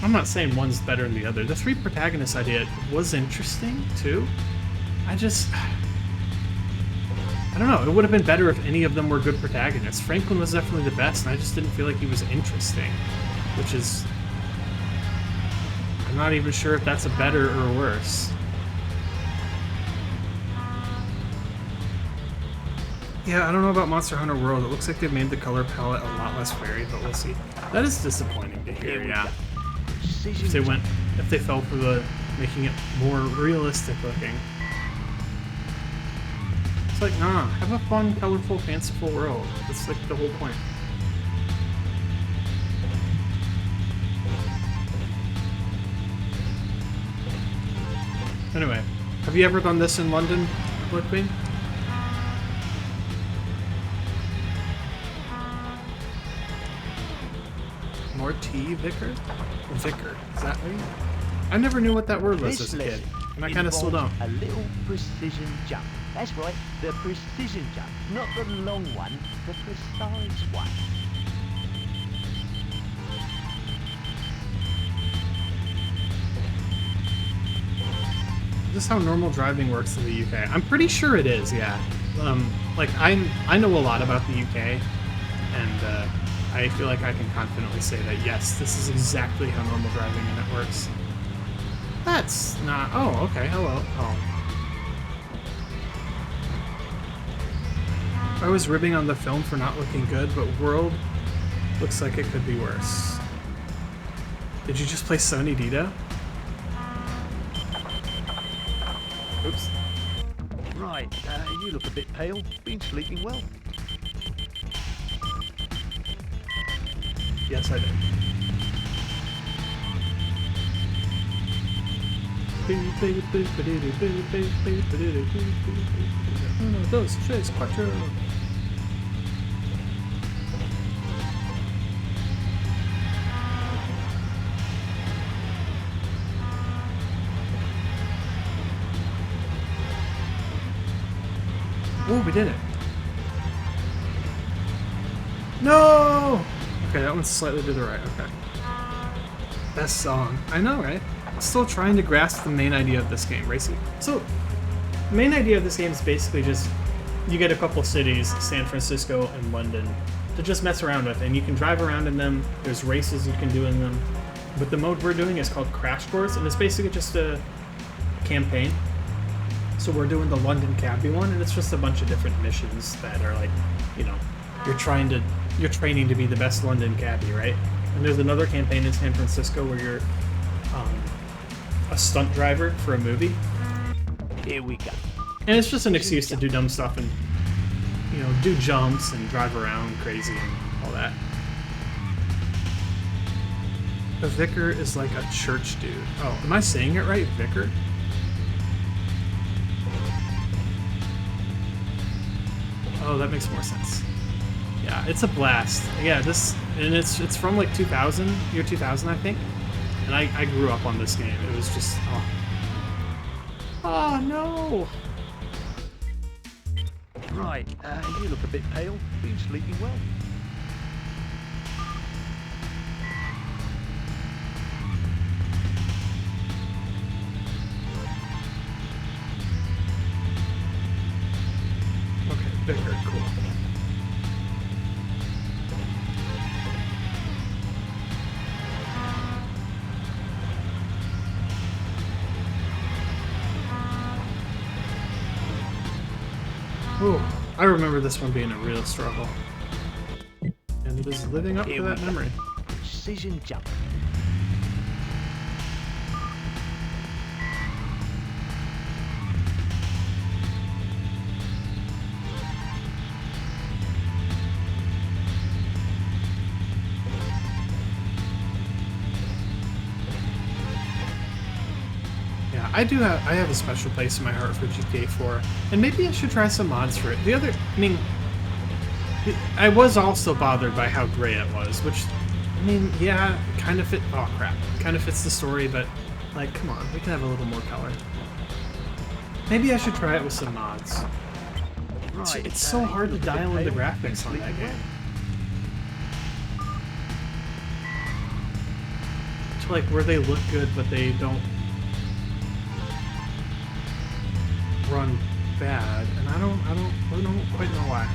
I'm not saying one's better than the other. The 3 protagonist idea was interesting too. I don't know. It would have been better if any of them were good protagonists. Franklin was definitely the best, and I just didn't feel like he was interesting, which is... I'm not even sure if that's a better or worse. Yeah, I don't know about Monster Hunter World. It looks like they've made the color palette a lot less varied, but we'll see. That is disappointing to hear, yeah. If they fell for the making it more realistic looking. It's like, nah, have a fun, colorful, fanciful world. That's like the whole point. Anyway, have you ever done this in London, Blood Queen? More tea, Vicar? Vicar, is that what you... I never knew what that word was as a kid, and I kind of still don't. A little precision jump. That's right, the precision jump. Not the long one, the precise one. Is this how normal driving works in the UK? I'm pretty sure it is, yeah. Like, I know a lot about the UK, and I feel like I can confidently say that, yes, this is exactly how normal driving in it works. That's not... Oh, okay, hello. Oh. I was ribbing on the film for not looking good, but World looks like it could be worse. Did you just play Sony Dito? Oops. Right, you look a bit pale. Been sleeping well? Yes, I did. Uno, dos, tres, cuatro. Oh, we did it. No! Okay, that one's slightly to the right, okay. Best song. I know, right? Still trying to grasp the main idea of this game, racing. So, the main idea of this game is basically just, you get a couple cities, San Francisco and London, to just mess around with, and you can drive around in them, there's races you can do in them, but the mode we're doing is called Crash Course, and it's basically just a campaign. So we're doing the London Cabbie one, and it's just a bunch of different missions that are like, you know, you're training to be the best London cabbie, right? And there's another campaign in San Francisco where you're a stunt driver for a movie. Here we go. And it's just an excuse to do dumb stuff and, you know, do jumps and drive around crazy and all that. A vicar is like a church dude. Oh, am I saying it right? Vicar? Oh, that makes more sense. Yeah, it's a blast. Yeah, it's from like 2000, year 2000, I think. And I grew up on this game. It was just, oh no! Right, you look a bit pale. Been sleeping well? Okay, bigger, cool. Ooh, I remember this one being a real struggle. And it is living up to that memory. Precision jump. Yeah, I have a special place in my heart for GTA 4, and maybe I should try some mods for it. I was also bothered by how gray it was, which, I mean, yeah, kind of kind of fits the story, but, like, come on, we can have a little more color. Maybe I should try it with some mods. Right, It's so hard to dial in the graphics on that game. To, like, where they look good, but they don't run bad, and I don't quite know why.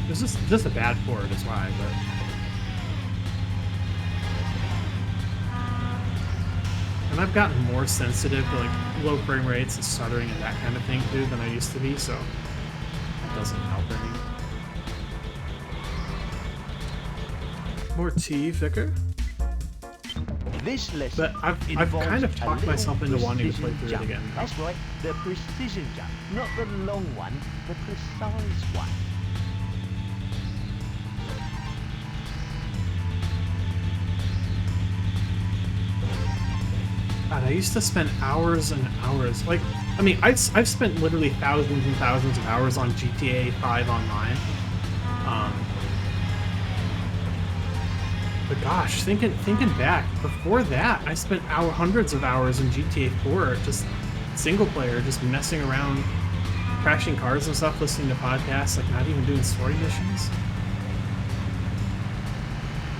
It's just a bad port is why, but and I've gotten more sensitive to like low frame rates and stuttering and that kind of thing too than I used to be, so that doesn't help any. More tea, Vicar? This lesson But I've kind of talked myself into wanting to play through it again now. That's right, the precision jump. Not the long one, the precise one. God, I used to spend hours and hours. Like, I mean, I've spent literally thousands and thousands of hours on GTA 5 online. But gosh, thinking back, before that, I spent hundreds of hours in GTA 4, just single player, just messing around, crashing cars and stuff, listening to podcasts, like not even doing story missions.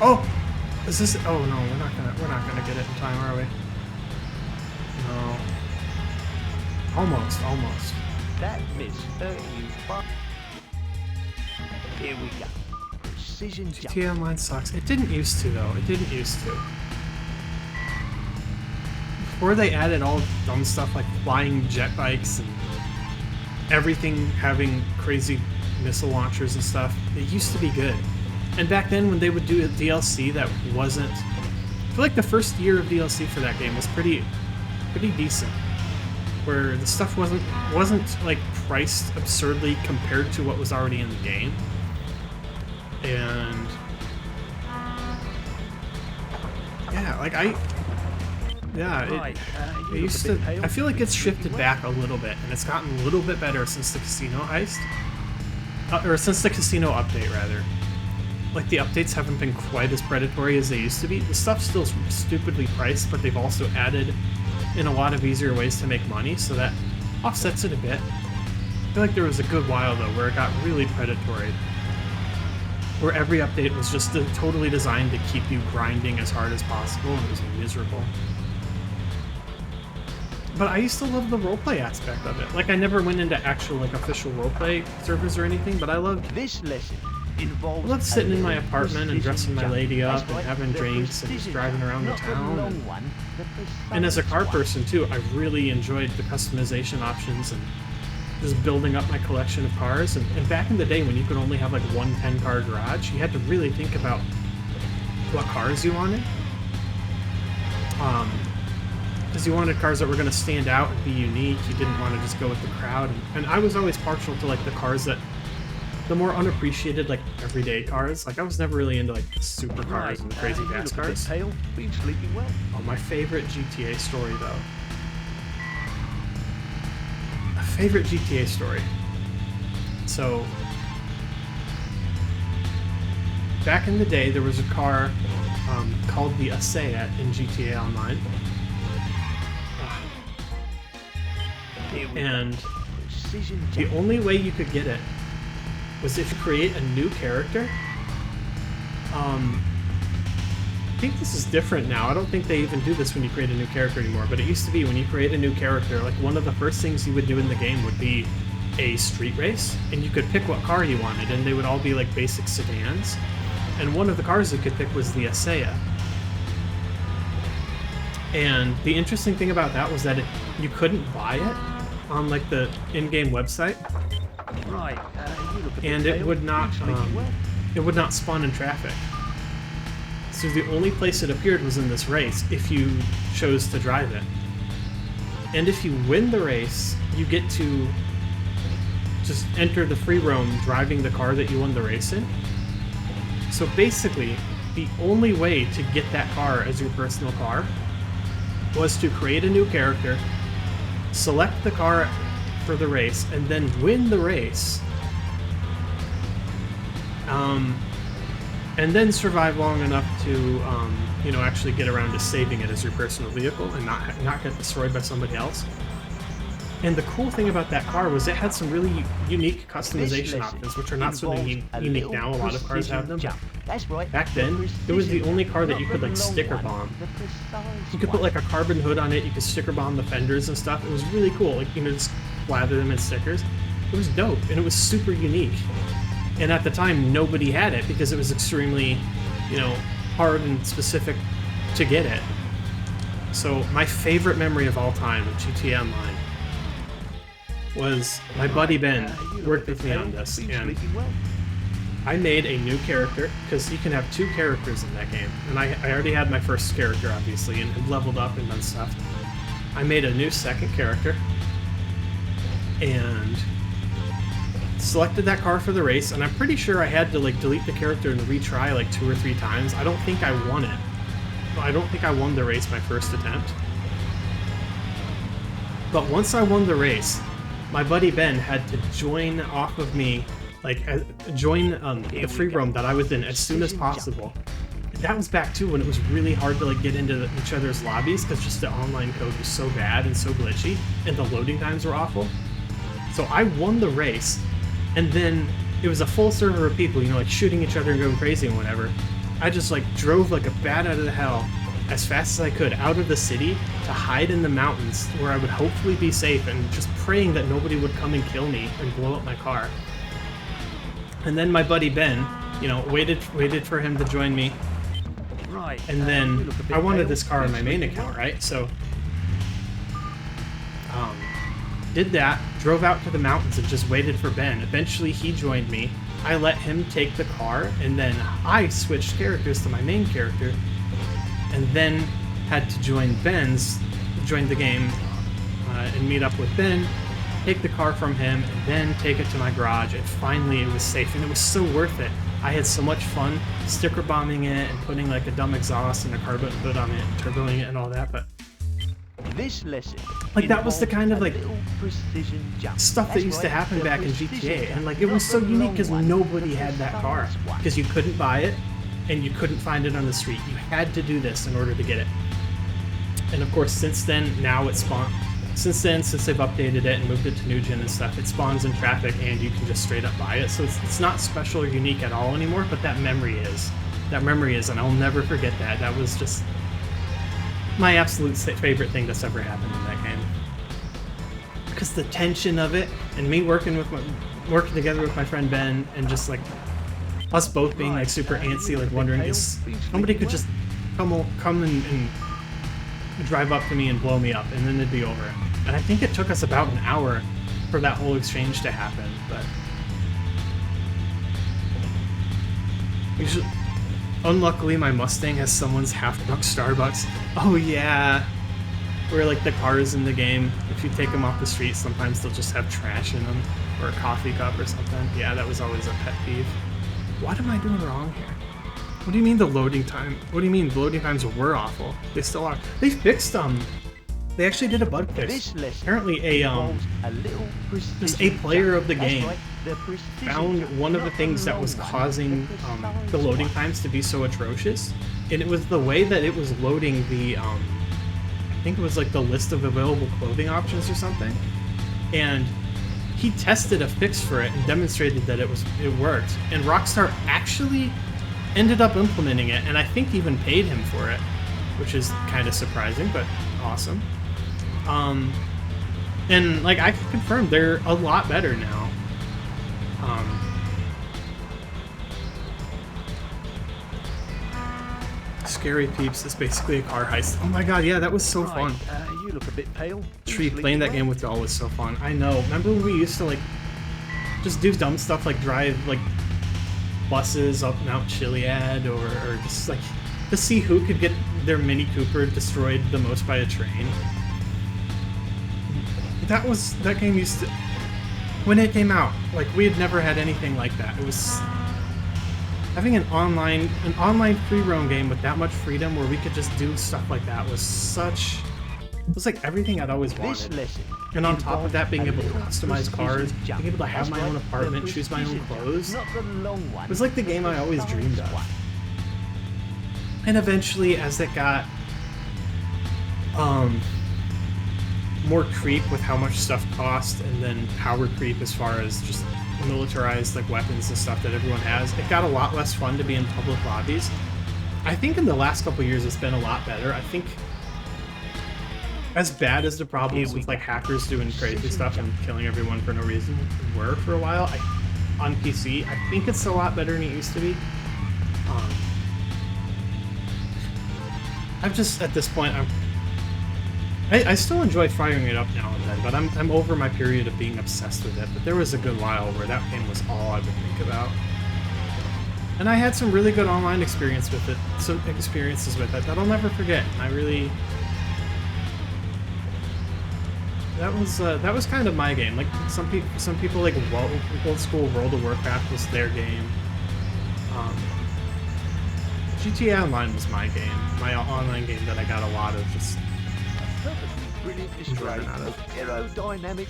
Oh, is this? Oh no, we're not gonna get it in time, are we? No. Almost. That miss hurt you, but here we go. Precision jump. GTA Online sucks. It didn't used to, though. It didn't used to. Before they added all dumb stuff like flying jet bikes and everything having crazy missile launchers and stuff, it used to be good. And back then, when they would do a DLC that wasn't... I feel like the first year of DLC for that game was pretty decent. Where the stuff wasn't like priced absurdly compared to what was already in the game. And yeah, like it used to. I feel like it's shifted back a little bit, and it's gotten a little bit better since the casino heist, or since the casino update rather. Like the updates haven't been quite as predatory as they used to be. The stuff's still stupidly priced, but they've also added in a lot of easier ways to make money, so that offsets it a bit. I feel like there was a good while though where it got really predatory. Where every update was just totally designed to keep you grinding as hard as possible, and it was miserable. But I used to love the roleplay aspect of it. Like, I never went into actual, like, official roleplay servers or anything, but I loved sitting in my apartment and dressing my lady up and having drinks and just driving around the town. And as a car person, too, I really enjoyed the customization options and just building up my collection of cars. And back in the day when you could only have like one 10-car garage, you had to really think about what cars you wanted. Because you wanted cars that were going to stand out and be unique. You didn't want to just go with the crowd. And I was always partial to like the cars that, the more unappreciated, like everyday cars. Like I was never really into like the supercars and the crazy fast cars. Been sleeping well. Oh, my favorite GTA story though. A favorite GTA story. So, back in the day, there was a car called the Asea in GTA Online. And the only way you could get it was if you create a new character. I think this is different now. I don't think they even do this when you create a new character anymore, but it used to be when you create a new character, like one of the first things you would do in the game would be a street race, and you could pick what car you wanted, and they would all be like basic sedans. And one of the cars you could pick was the Asea. And the interesting thing about that was that you couldn't buy it on like the in-game website, Right. and it would not spawn in traffic. So the only place it appeared was in this race if you chose to drive it. And if you win the race, you get to just enter the free roam driving the car that you won the race in. So basically, the only way to get that car as your personal car was to create a new character, select the car for the race, and then win the race. And then survive long enough to, actually get around to saving it as your personal vehicle and not get destroyed by somebody else. And the cool thing about that car was it had some really unique customization options, which are not so unique now. A lot of cars have them. That's right. Back then, it was the only car that you could like sticker bomb. You could put like a carbon hood on it. You could sticker bomb the fenders and stuff. It was really cool. Like, just lather them in stickers. It was dope, and it was super unique. And at the time, nobody had it because it was extremely, hard and specific to get it. So my favorite memory of all time of GTA Online was my buddy Ben worked with me on this, and I made a new character, because you can have 2 characters in that game, and I already had my first character, obviously, and had leveled up and done stuff. I made a new second character, and selected that car for the race, and I'm pretty sure I had to like delete the character and retry like 2 or 3 times. I don't think I won it. I don't think I won the race my first attempt. But once I won the race, my buddy Ben had to join off of me, join the free roam that I was in as soon as possible. And that was back too when it was really hard to get into each other's lobbies because just the online code was so bad and so glitchy, and the loading times were awful. So I won the race, and then it was a full server of people, shooting each other and going crazy and whatever. I just drove like a bat out of the hell as fast as I could out of the city to hide in the mountains where I would hopefully be safe, and just praying that nobody would come and kill me and blow up my car. And then my buddy Ben, waited for him to join me. Right. And then I wanted this car on my main account, right? So did that, drove out to the mountains and just waited for Ben. Eventually he joined me. I let him take the car, and then I switched characters to my main character, and then had to join the game, and meet up with Ben, take the car from him, and then take it to my garage, and finally it was safe, and it was so worth it. I had so much fun sticker bombing it and putting like a dumb exhaust and a carbon hood on it and turboing it and all that, but this lesson, that was the kind of stuff that used to happen back in GTA, and it was so unique because nobody had that car, because you couldn't buy it and you couldn't find it on the street. You had to do this in order to get it. And of course, since then, since they've updated it and moved it to new gen and stuff, it spawns in traffic and you can just straight up buy it. So it's not special or unique at all anymore, but that memory is, and I'll never forget that. That was just my absolute favorite thing that's ever happened in that game. Because the tension of it, and me working together with my friend Ben, and just us both being super antsy, wondering if somebody could just come and drive up to me and blow me up, and then it'd be over. And I think it took us about an hour for that whole exchange to happen, but usually, unluckily my Mustang has someone's half-buck Starbucks. Oh yeah, where like the cars in the game, if you take them off the street, sometimes they'll just have trash in them, or a coffee cup or something. Yeah, that was always a pet peeve. What am I doing wrong here? What do you mean the loading time? What do you mean the loading times were awful? They still are. They fixed them. They actually did a bug fix. Apparently just a player of the game found one of the things that was causing the loading times to be so atrocious, and it was the way that it was loading the I think it was like the list of available clothing options or something, and he tested a fix for it and demonstrated that it worked, and Rockstar actually ended up implementing it, and I think even paid him for it, which is kind of surprising but awesome. And like I can confirm they're a lot better now. Scary Peeps is basically a car heist. Oh my god, yeah, that was so fun. You look a bit pale. Tree, playing that game with y'all was so fun. I know. Remember when we used to like just do dumb stuff like drive like buses up Mount Chiliad, or just like to see who could get their Mini Cooper destroyed the most by a train. That game used to, when it came out, like we had never had anything like that. It was having an online free roam game with that much freedom where we could just do stuff like that was like everything I'd always wanted. And on top of that, being able to customize cars, being able to have my own apartment, choose my own clothes, it was like the game I always dreamed of. And eventually, as it got more creep with how much stuff cost, and then power creep as far as just militarized like weapons and stuff that everyone has, it got a lot less fun to be in public lobbies. I think in the last couple years it's been a lot better. I think as bad as the problems with like hackers doing crazy stuff and killing everyone for no reason were for a while, on PC, I think it's a lot better than it used to be. I've just, at this point, I still enjoy firing it up now and then, but I'm over my period of being obsessed with it. But there was a good while where that game was all I would think about. And I had some really good online experiences with it that I'll never forget. I really... That was kind of my game. Like some people like old school World of Warcraft was their game. GTA Online was my game, my online game that I got a lot of just enjoyment out of. Aerodynamic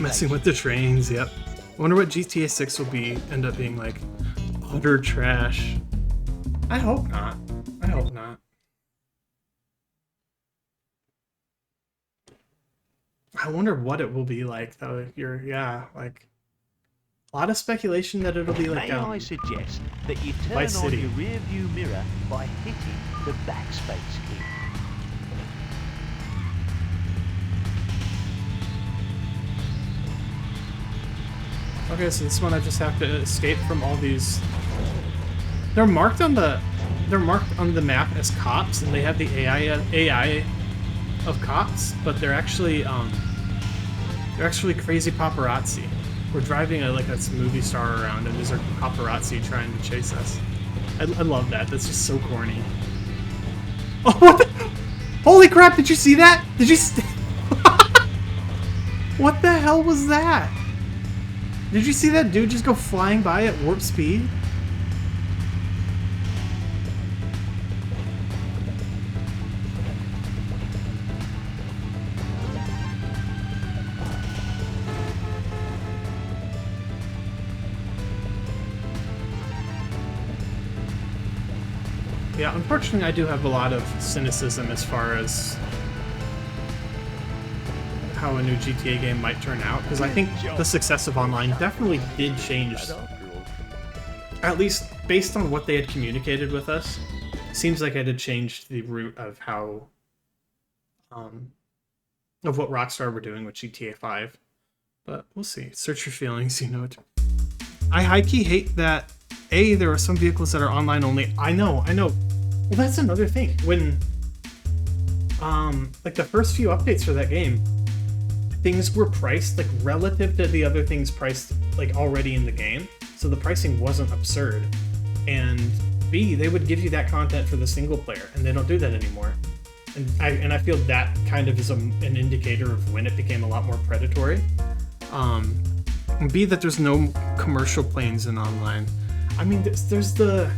Messing with the trains, yep. I wonder what GTA 6 will end up being like. Utter trash. I hope not. I hope not. I wonder what it will be like, though. Like a lot of speculation that it'll be like. May I suggest that you turn Vice on City. your rear view mirror by hitting the backspace key. Okay, so this one I just have to escape from all these. They're marked on the map as cops, and they have the AI of cops, but they're actually crazy paparazzi. We're driving like a movie star around, and there's a paparazzi trying to chase us. I love that. That's just so corny. Oh, what the? Holy crap! Did you see that? Did you? What the hell was that? Did you see that dude just go flying by at warp speed? Yeah, unfortunately I do have a lot of cynicism as far as how a new GTA game might turn out, because I think the success of online definitely did change, at least based on what they had communicated with us. Seems like it had changed the route of how of what Rockstar were doing with GTA 5, but we'll see. Search your feelings, you know. I high-key hate that there are some vehicles that are online only. I know. Well, that's another thing. When like the first few updates for that game, things were priced like relative to the other things priced like already in the game, so the pricing wasn't absurd. And B, they would give you that content for the single player, and they don't do that anymore. And I feel that kind of is an indicator of when it became a lot more predatory. B, that there's no commercial planes in online. I mean, there's the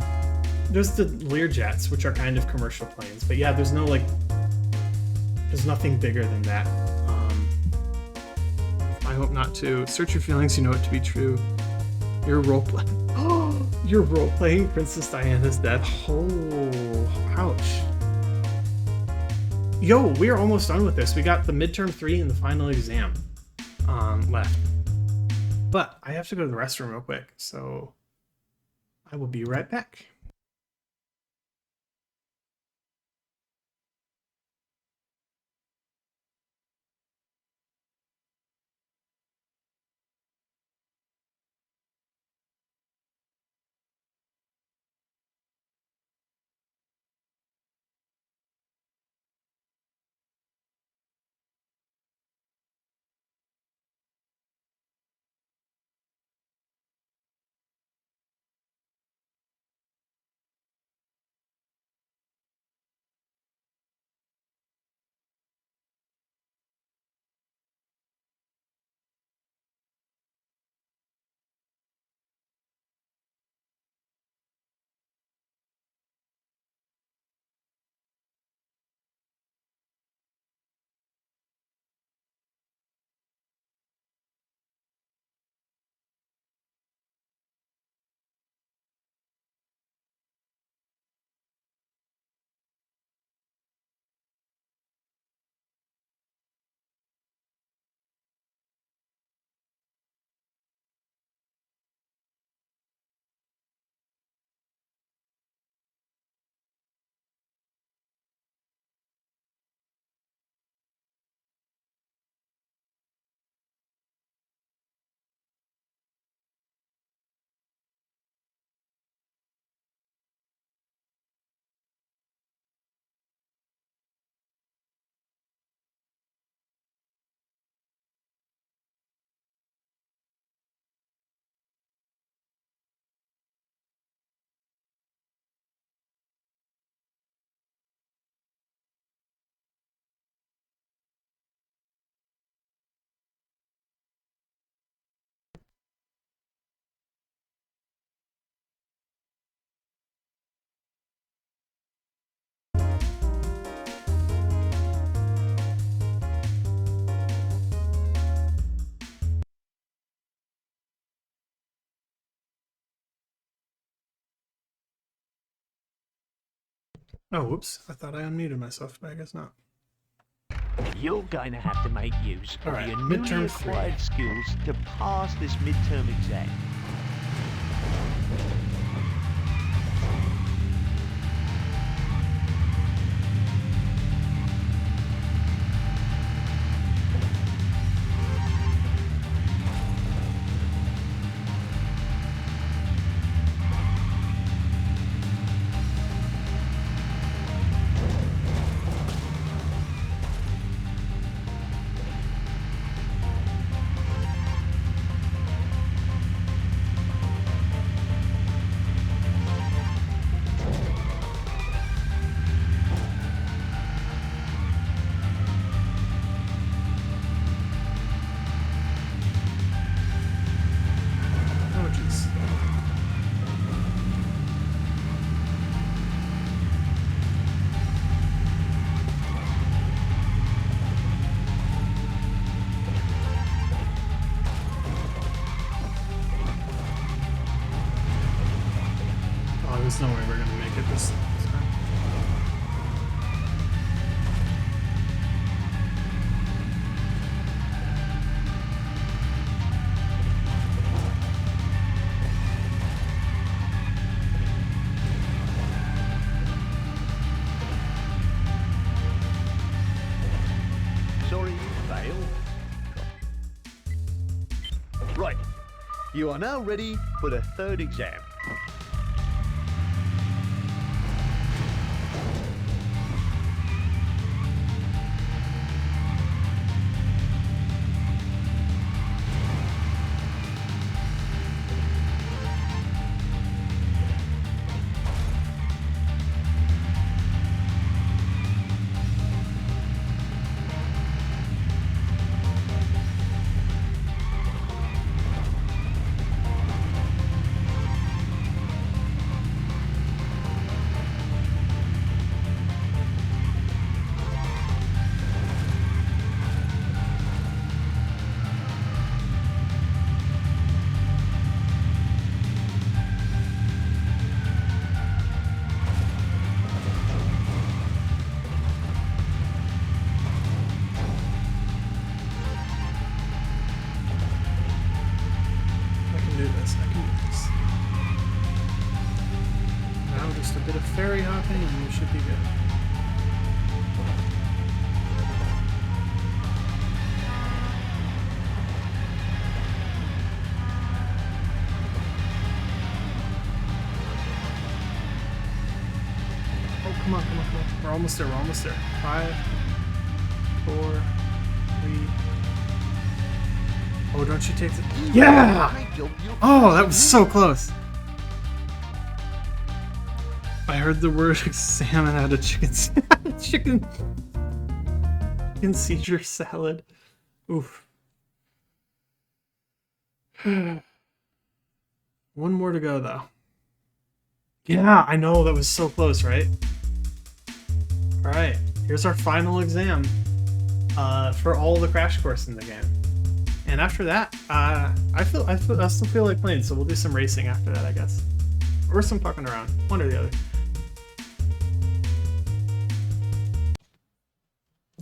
Learjets, which are kind of commercial planes, but yeah, there's nothing bigger than that. I hope not to. Search your feelings, you know it to be true. You're You're role-playing Princess Diana's death. Oh, ouch. Yo, we're almost done with this. We got the midterm 3 and the final exam left. But I have to go to the restroom real quick, so I will be right back. Oh, whoops. I thought I unmuted myself, but I guess not. You're going to have to make use of Alright, your newly midterm 3. acquired skills to pass this midterm exam. Oh, jeez. Oh, there's no way we're gonna make it this time. Sorry you failed. Right, you are now ready for the third exam. ferry hopping and we should be good. Oh, come on, come on, come on. We're almost there, we're almost there. 5, 4, 3. Oh, don't you take the... Yeah! Oh, that was so close. I heard the word exam and had a chicken Caesar salad. Oof. One more to go, though. Yeah, I know, that was so close, right? Alright, here's our final exam for all the crash course in the game. And after that, I still feel like playing, so we'll do some racing after that, I guess. Or some fucking around, one or the other.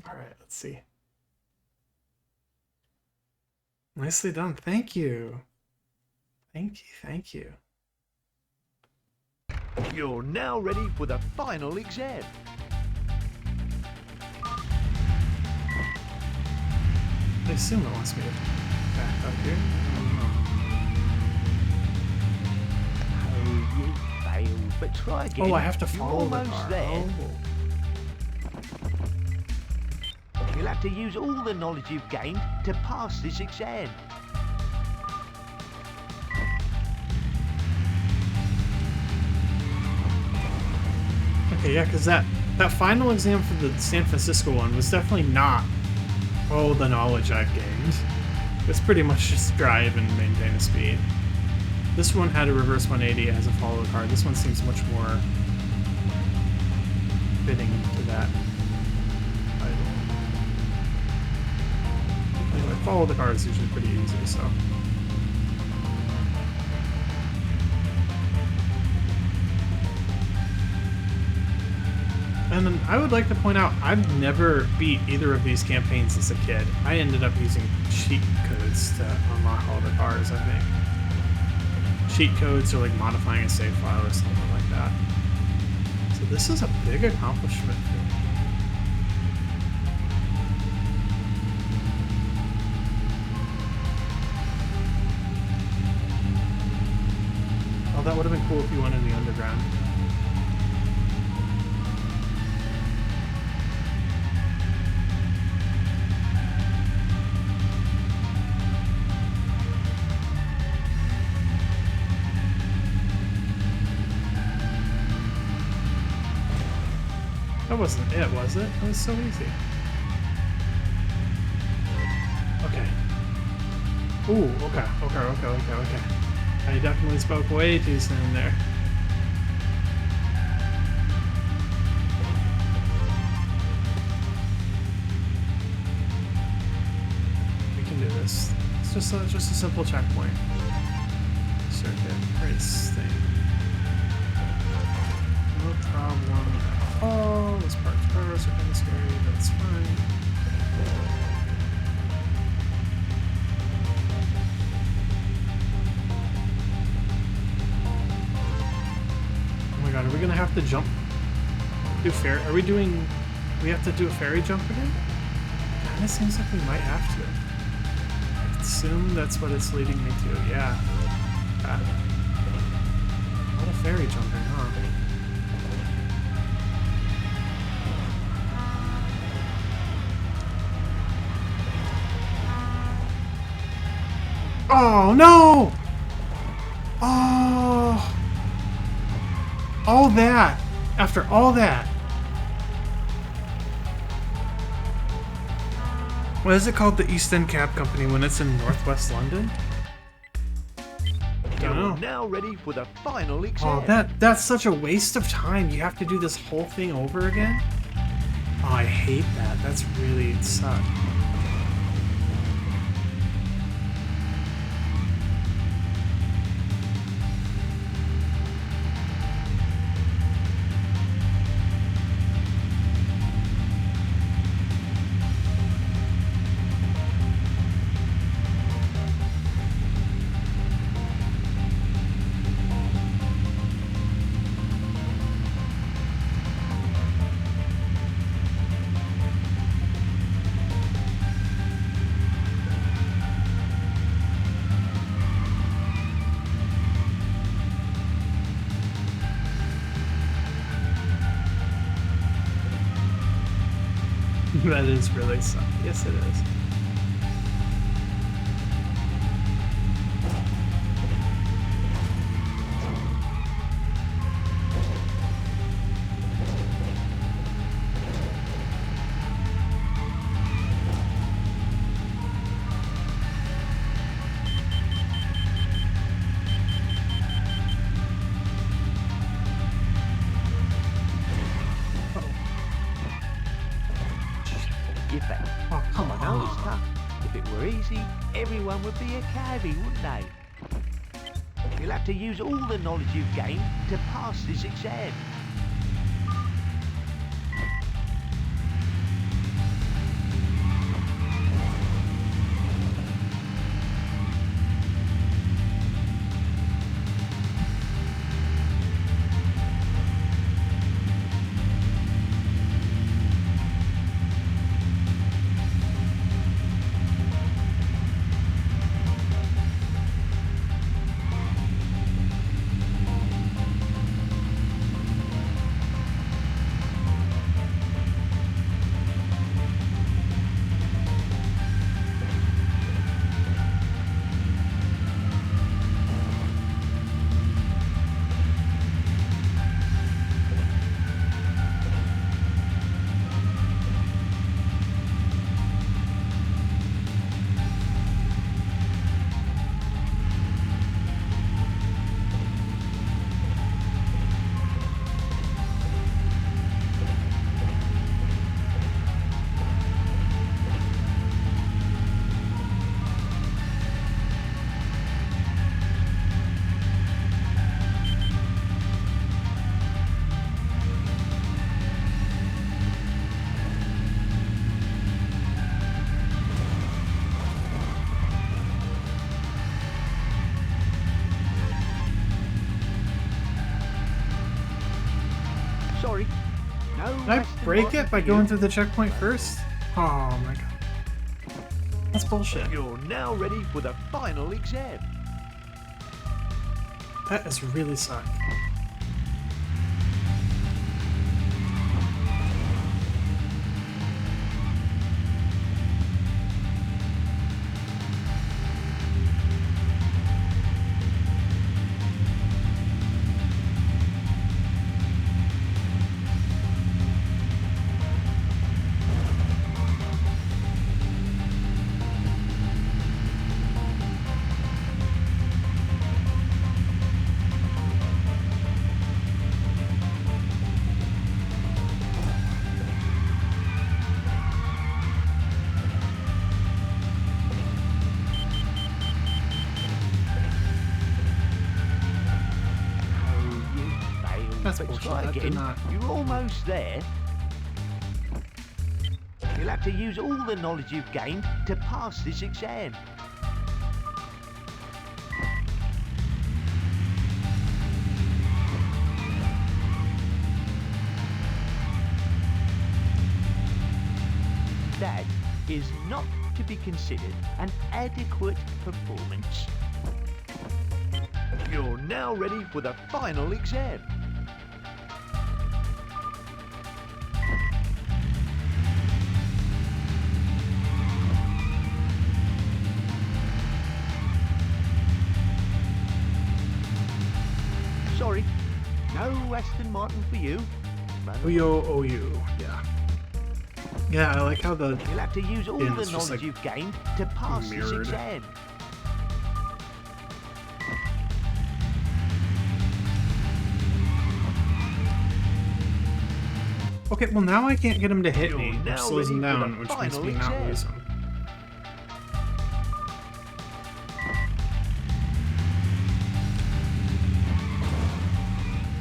Alright, let's see. Nicely done, thank you. Thank you, thank you. You're now ready for the final exam. I assume it wants me to back up here. Oh, you failed, but try again. Oh, I have to You're follow the almost car. there. Oh. You'll have to use all the knowledge you've gained to pass this exam. Okay, yeah, because that final exam for the San Francisco one was definitely not all the knowledge I've gained. It's pretty much just drive and maintain a speed. This one had a reverse 180, it has a follow the car. This one seems much more fitting to that title. Anyway, follow the car is usually pretty easy, so. And then I would like to point out, I've never beat either of these campaigns as a kid. I ended up using cheat codes to unlock all the cars, I think. Cheat codes or like modifying a save file or something like that. So this is a big accomplishment for me. Oh, that would have been cool if you went in the underground. That wasn't it, was it? It was so easy. Okay. Ooh, okay. I definitely spoke way too soon there. We can do this. It's just a simple checkpoint. Circuit race thing. No problem. Oh, those parked cars are kind of scary, but it's fine. Oh my god, are we gonna have to jump? We have to do a ferry jump again? Kinda seems like we might have to. I assume that's what it's leading me to, yeah. A lot of ferry jumping, huh? Oh, no! Oh! All that! After all that! What is it called, the East End Cab Company, when it's in Northwest London? Don't know. You're now ready for the final exam. Oh, that's such a waste of time. You have to do this whole thing over again? Oh, I hate that. That's really sucks. That is really suck. Yes, it is. You bet. Oh, come I know it's on. tough. If it were easy, everyone would be a cabbie, wouldn't they? You'll have to use all the knowledge you've gained to pass this exam. Sorry. No. Did I Western break Martin it by for going you. through the checkpoint first? Oh my god. That's bullshit. You're now ready for the final exam. That is really suck. That's But bullshit. try That did again. not. You're almost there. You'll have to use all the knowledge you've gained to pass this exam. That is not to be considered an adequate performance. You're now ready for the final exam. Sorry, no Aston Martin for you. OU. Yeah. Yeah, I like how the You'll have to use all Yeah, the it's just, knowledge like, you've gained to pass this mirrored. exam. Okay, well now I can't get him to hit You're me, which now slows him ready for down, the which makes final me not exam. lose him.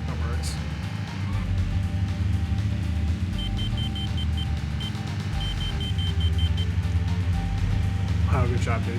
That works. Oh, good job, dude.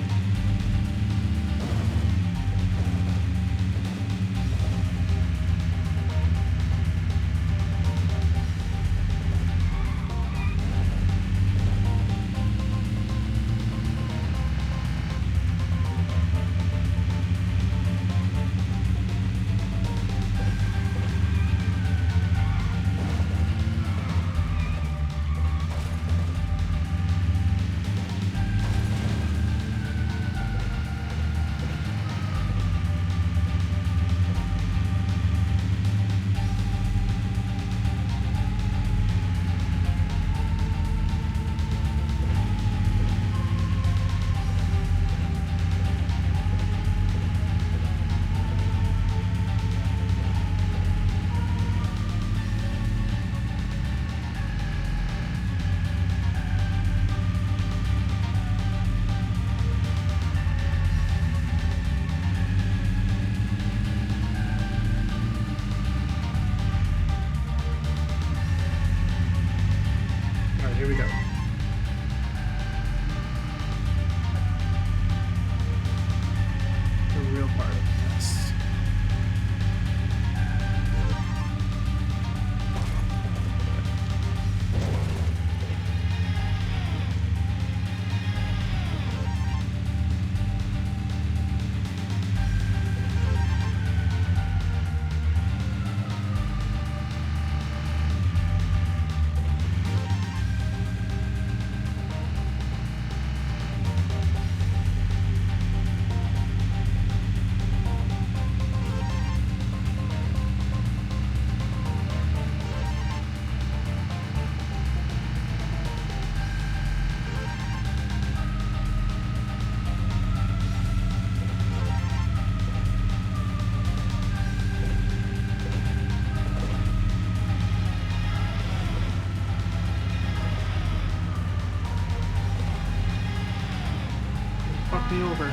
fuck me over.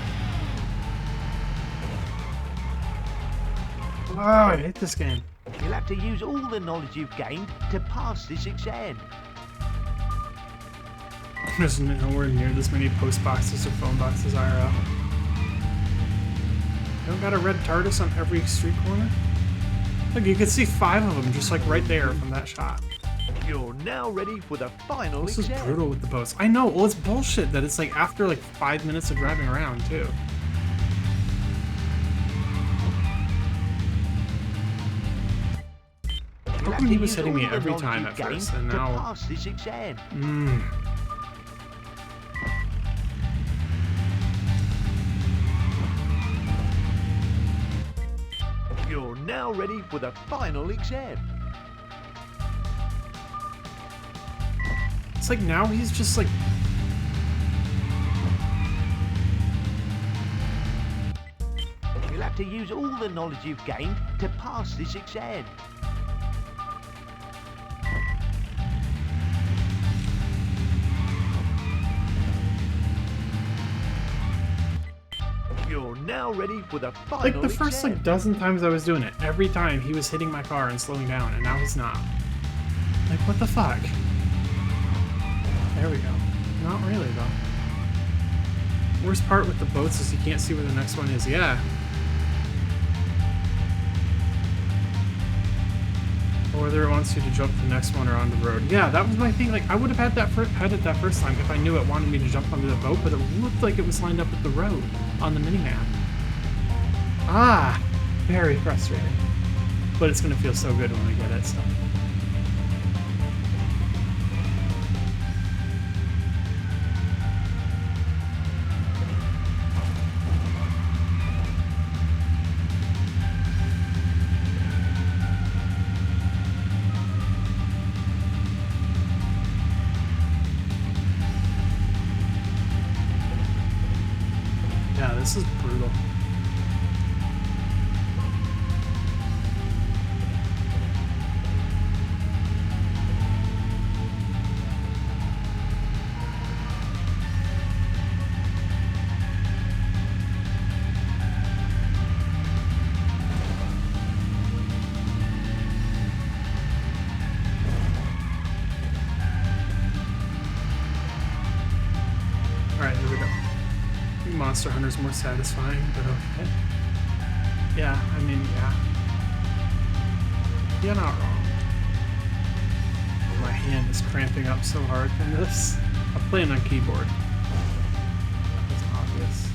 Oh, I hate this game. You'll have to use all the knowledge you've gained to pass this exam. There's nowhere near this many post boxes or phone boxes IRL. You don't got a red TARDIS on every street corner? Look, you can see 5 of them just like right there from that shot. You're now ready for the final This is exam. brutal with the boats. I know, well it's bullshit that it's like after like 5 minutes of driving around too. How come he was hitting me every time at first and now... Pass this exam. You're now ready for the final exam. It's like now he's just like... You'll have to use all the knowledge you've gained to pass this exam. You're now ready for the final Like the first exam. like dozen times I was doing it, every time he was hitting my car and slowing down, and now he's not. Like what the fuck? There we go. Not really though. Worst part with the boats is you can't see where the next one is. Yeah. Or whether it wants you to jump the next one or onto the road. Yeah, that was my thing. Like I would have had it that first time if I knew it wanted me to jump onto the boat, but it looked like it was lined up with the road on the minimap. Ah, very frustrating. But it's gonna feel so good when we get it. So. Yeah, this is brutal. Alright, here we go. I think Monster Hunter's more satisfying, but okay. Yeah, I mean, yeah. You're not wrong. My hand is cramping up so hard from this. I'm playing on keyboard. That's obvious.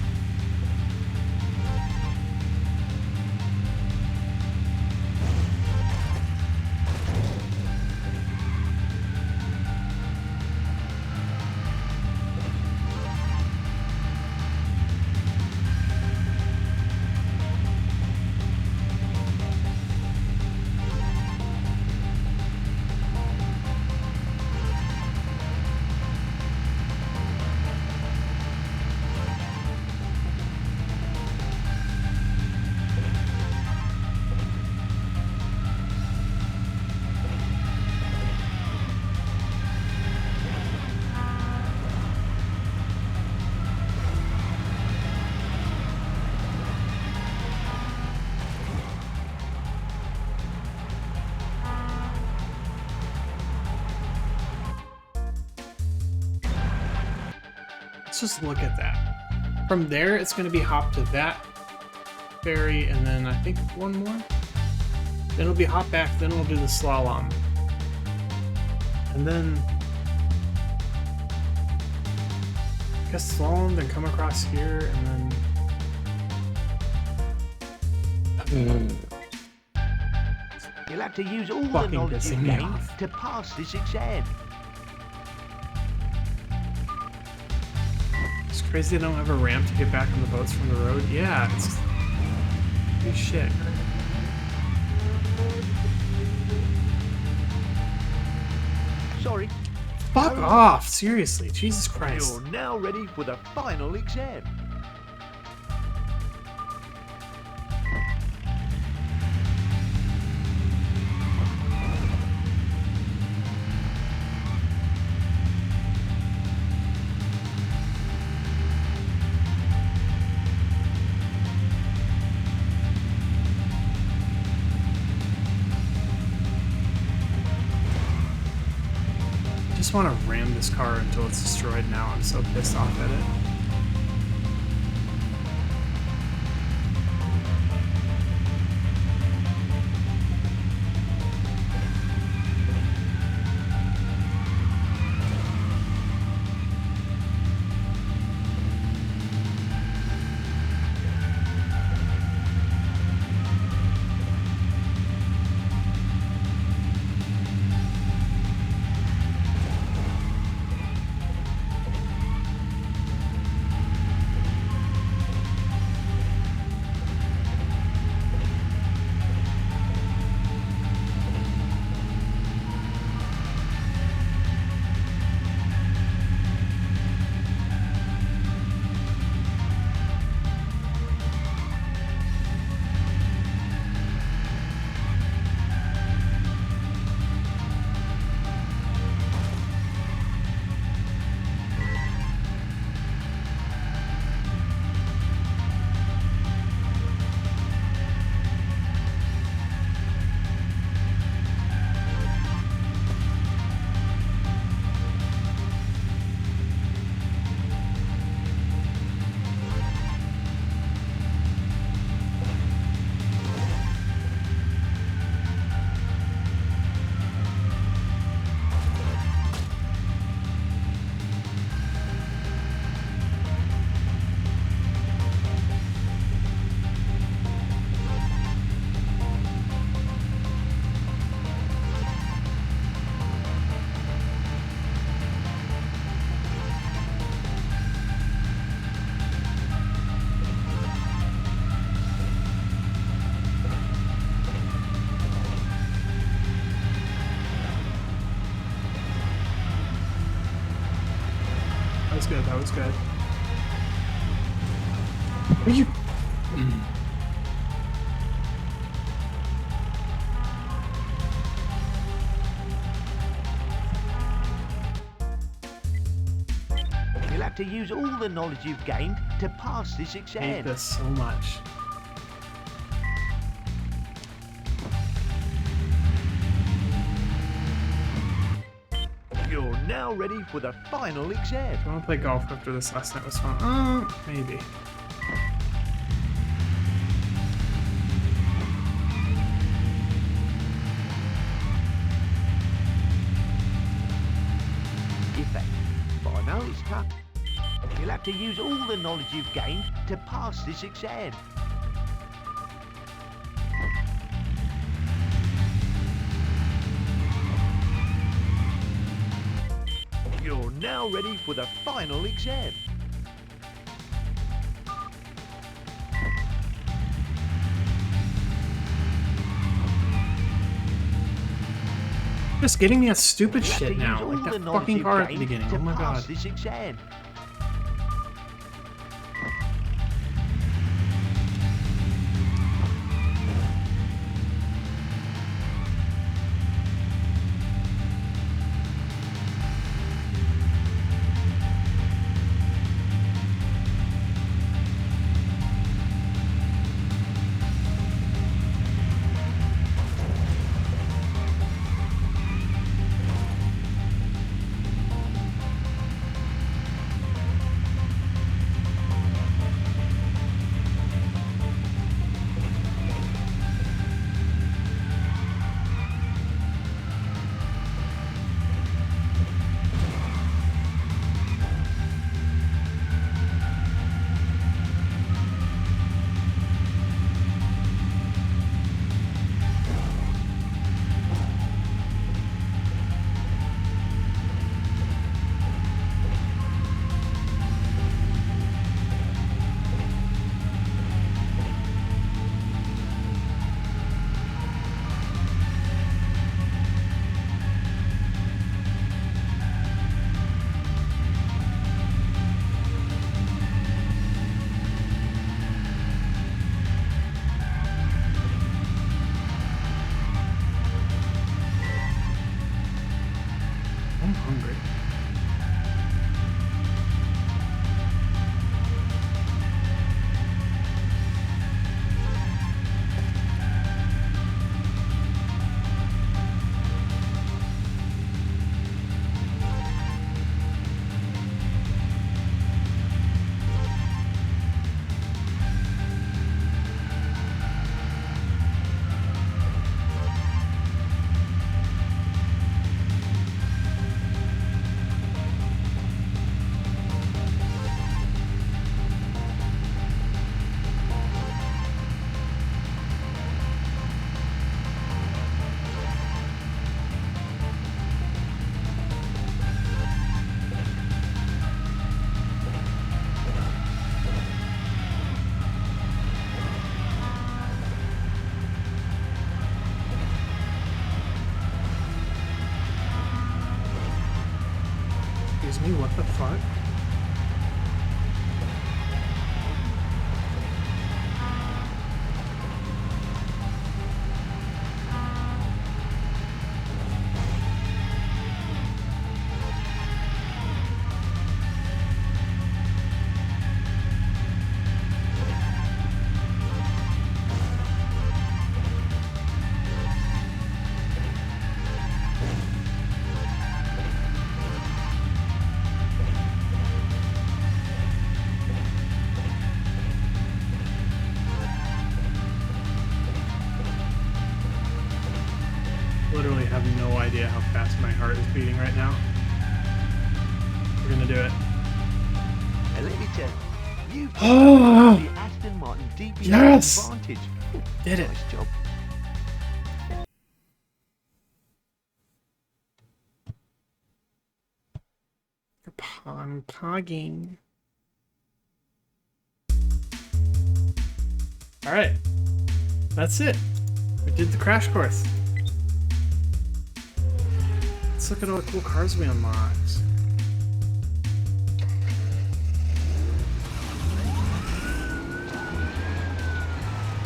Let's just look at that. From there, it's going to be hop to that ferry, and then I think one more. Then it'll be hop back, then we'll do the slalom. And then... I guess slalom, then come across here, and then... You'll have to use all the Fucking knowledge pissing you've me gained off. to pass this exam. It's crazy they don't have a ramp to get back on the boats from the road. Yeah, it's... Holy shit. Sorry. Fuck off! Seriously, Jesus Christ. You're now ready for the final exam. want to ram this car until it's destroyed now. I'm so pissed off at it. That was good, that was good. Are you... You'll have to use all the knowledge you've gained to pass this I exam. hate this so much. You're now ready for the final exam. I want to play golf after this last night was fun. Maybe. In fact, but I know it's tough. You'll have to use all the knowledge you've gained to pass this exam. You're now ready for the final exam. Just getting me a stupid You'll have to shit use now. all Like the that knowledge fucking you've car at the gained beginning. to Oh my pass god. this exam. Excuse me, what the fuck? Literally have no idea how fast my heart is beating right now. We're gonna do it. And let me tell you, you've Oh, got the Aston Martin DB yes! advantage. Did it. Nice job. I'm pogging. Alright. That's it. We did the crash course. Let's look at all the cool cars we unlocked.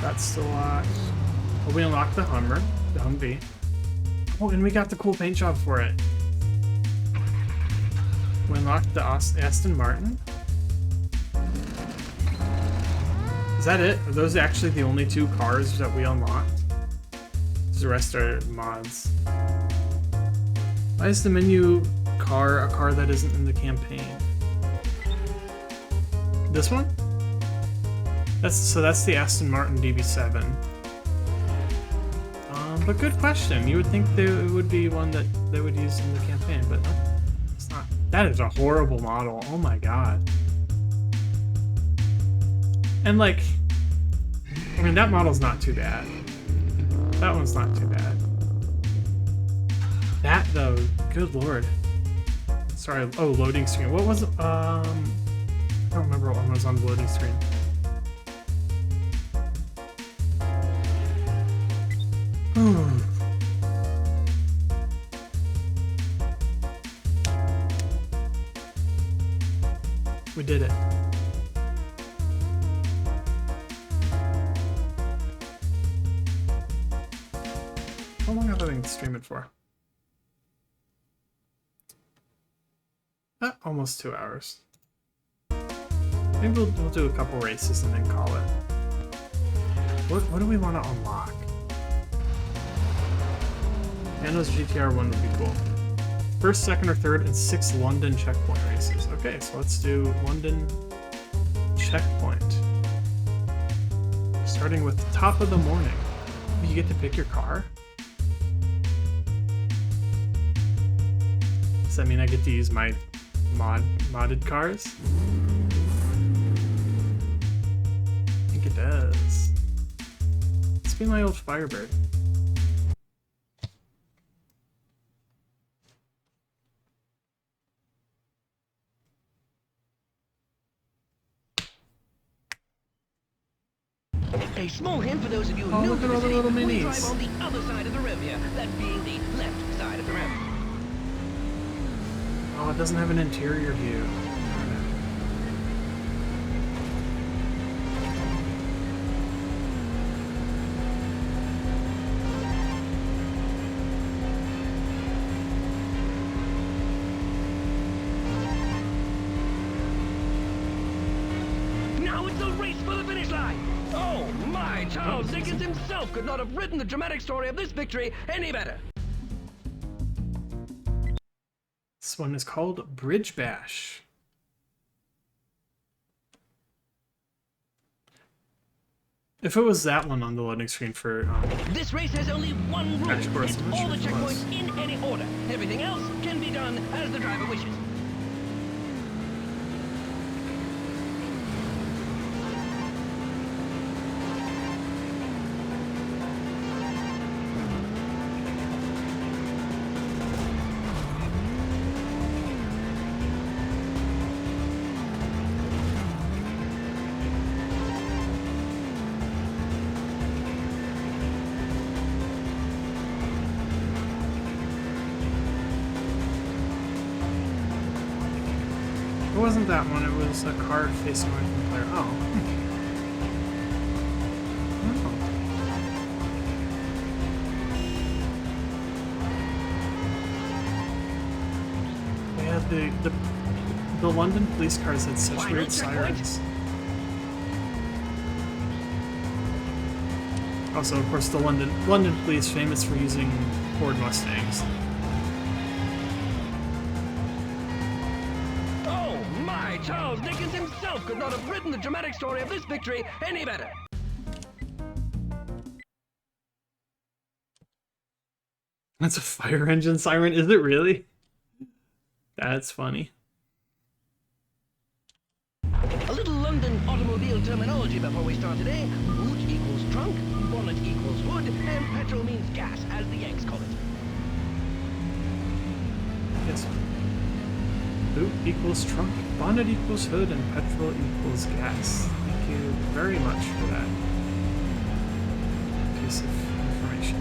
That's still locked. Oh, we unlocked the Hummer, the Humvee. Oh, and we got the cool paint job for it. We unlocked the Aston Martin. Is that it? Are those actually the only 2 cars that we unlocked? The rest are mods. Why is the menu car a car that isn't in the campaign? This one? That's the Aston Martin DB7. But good question. You would think it would be one that they would use in the campaign, but no, it's not. That is a horrible model. Oh my god. And like, I mean, that model's not too bad. That one's not too bad. That though, good lord. Sorry, oh, loading screen. What was, I don't remember what one was on the loading screen. We did it. How long have I been streaming for? Almost 2 hours. Maybe we'll do a couple races and then call it. What do we want to unlock? Anno's GTR 1 would be cool. First, second, or third, and 6 London checkpoint races. Okay, so let's do London checkpoint. Starting with the top of the morning. You get to pick your car. Does that mean I get to use my modded cars? I think it does. Let's be my old Firebird. A small hint for those of you who Oh, new look to at the all the city, little we minis. drive on the other side of the river here, that being the left side of the river. Oh, it doesn't have an interior view. Now it's a race for the finish line! Oh my, Charles Dickens himself could not have written the dramatic story of this victory any better! This one is called Bridge Bash. If it was that one on the loading screen for This race has only one rule. Crash course, Hit I'm not all the sure if it was. checkpoints in any order. Everything else can be done as the driver wishes. wasn't that one, it was a card facing away from the player. Oh. Oh. They had the London police cars had such Final weird checkpoint. sirens. Also, of course, the London police famous for using Ford Mustangs. Oh my, Charles Dickens himself could not have written the dramatic story of this victory any better. That's a fire engine siren, is it really? That's funny. A little London automobile terminology before we start today. Boot equals trunk, bonnet equals hood, and petrol means gas, as the Yanks call it. Yes. Boot equals trunk, bonnet equals hood, and petrol equals gas. Thank you very much for that piece of information.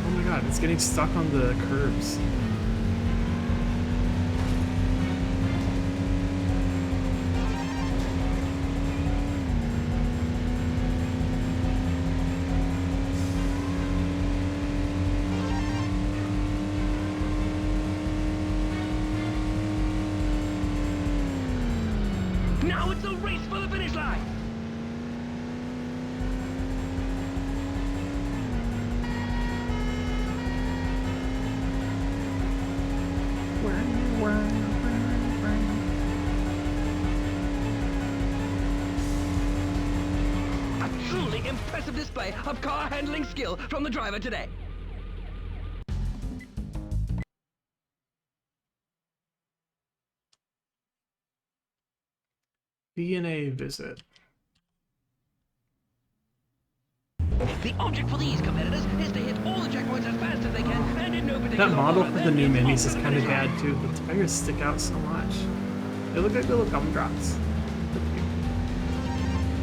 Oh my god, it's getting stuck on the curbs. Now it's a race for the finish line. A truly impressive display of car handling skill from the driver today. DNA visit. The object for these competitors is to hit all the checkpoints as fast as they can, and in no particular That model order. for the Then new it's minis is off to the kind of finish line. bad too. The tires stick out so much. They look like little gumdrops.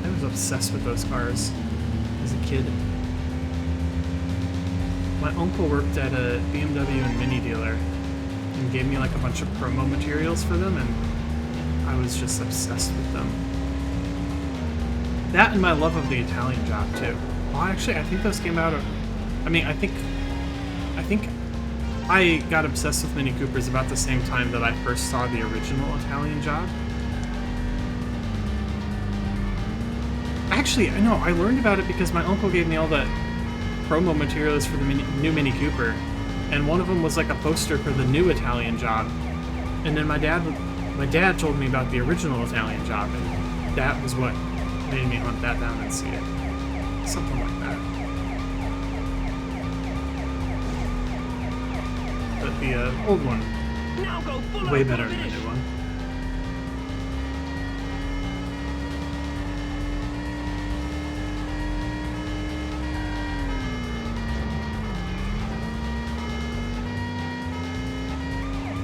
I was obsessed with those cars as a kid. My uncle worked at a BMW and Mini dealer and gave me like a bunch of promo materials for them, and I was just obsessed with them. That and my love of the Italian Job too. Well, actually, I think those came out of. I mean, I think I got obsessed with Mini Coopers about the same time that I first saw the original Italian Job. Actually, I know I learned about it because my uncle gave me all the promo materials for the new Mini Cooper, and one of them was like a poster for the new Italian Job. And then my dad told me about the original Italian Job, and that was what made me hunt that down and see it. Something like that. But the old one, Now go full way out for better the than the finish. new one.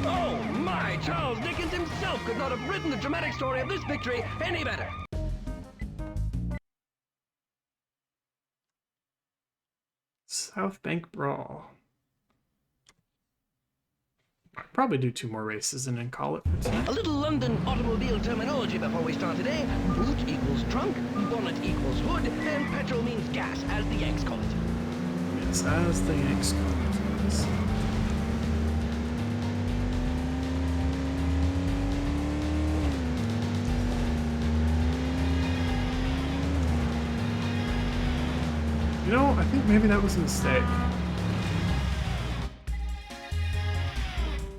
Oh my, Charles Dickens himself could not have written the dramatic story of this victory any better. South Bank Brawl. I'll probably do 2 more races and then call it for tonight. A little London automobile terminology before we start today. Boot equals trunk, bonnet equals hood, and petrol means gas, as the Yanks call it. Yes, as the Yanks call it. Yes. You know, I think maybe that was a mistake.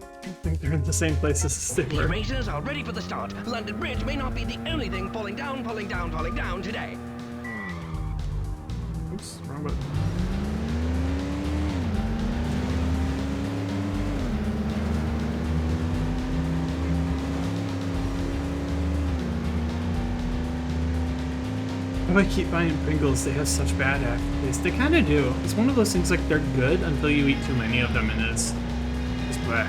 I don't think they're in the same places as they The were. racers are ready for the start. London Bridge may not be the only thing falling down today. Oops, wrong button. If I keep buying Pringles, they have such bad aftertaste. They kind of do. It's one of those things like they're good until you eat too many of them and it's just bleh.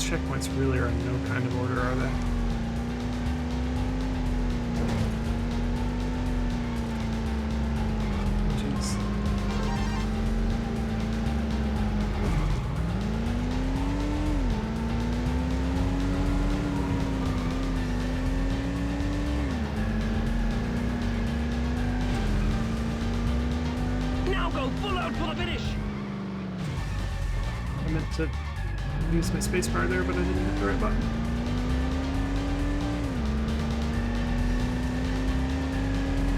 checkpoints really are in no kind of order, are they? Jeez. Now go full out for the finish. I meant to use my spacebar there, but I didn't hit the right button.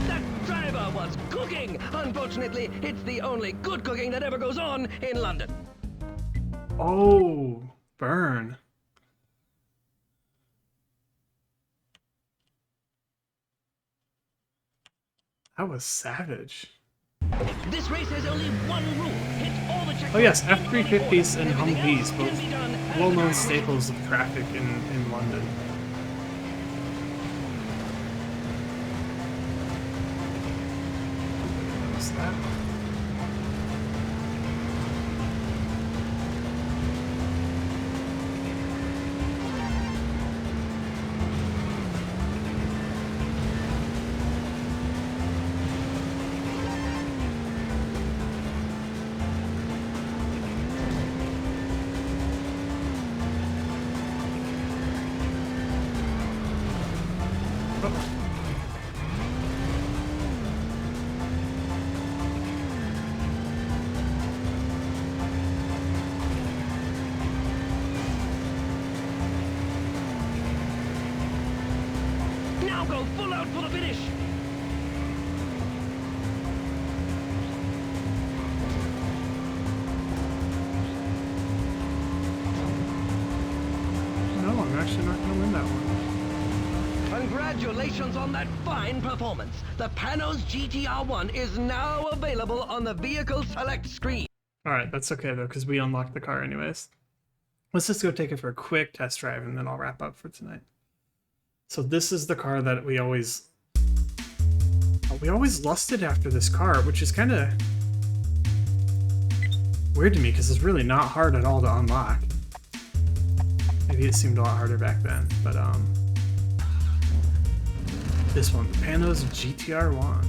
That driver was cooking. Unfortunately, it's the only good cooking that ever goes on in London. Oh, burn. That was savage. This race has only one rule. Hit all the checkpoints. Oh yes, F-350s and Everything Humvees, else both can be done as well-known a staples of traffic in London. What's that? Now go full out for the finish. No, I'm actually not going to win that one. Congratulations on that fine performance. The Panos GTR1 is now available on the Vehicle Select screen. Alright, that's okay though, because we unlocked the car anyways. Let's just go take it for a quick test drive and then I'll wrap up for tonight. So this is the car that we always lusted after this car, which is kind of weird to me because it's really not hard at all to unlock. Maybe it seemed a lot harder back then, but this one, the Panos GTR1.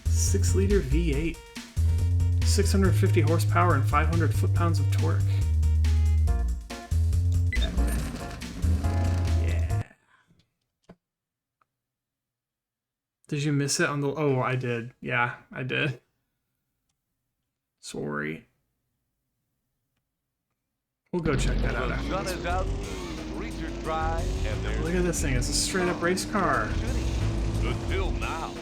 6-liter V8, 650 horsepower and 500 foot-pounds of torque. Yeah. Did you miss it on the... Oh, I did. Yeah, I did. Sorry. We'll go check that out after sun this. is out, the streets are dry, and there's Look at this thing. It's a straight-up race car. until now.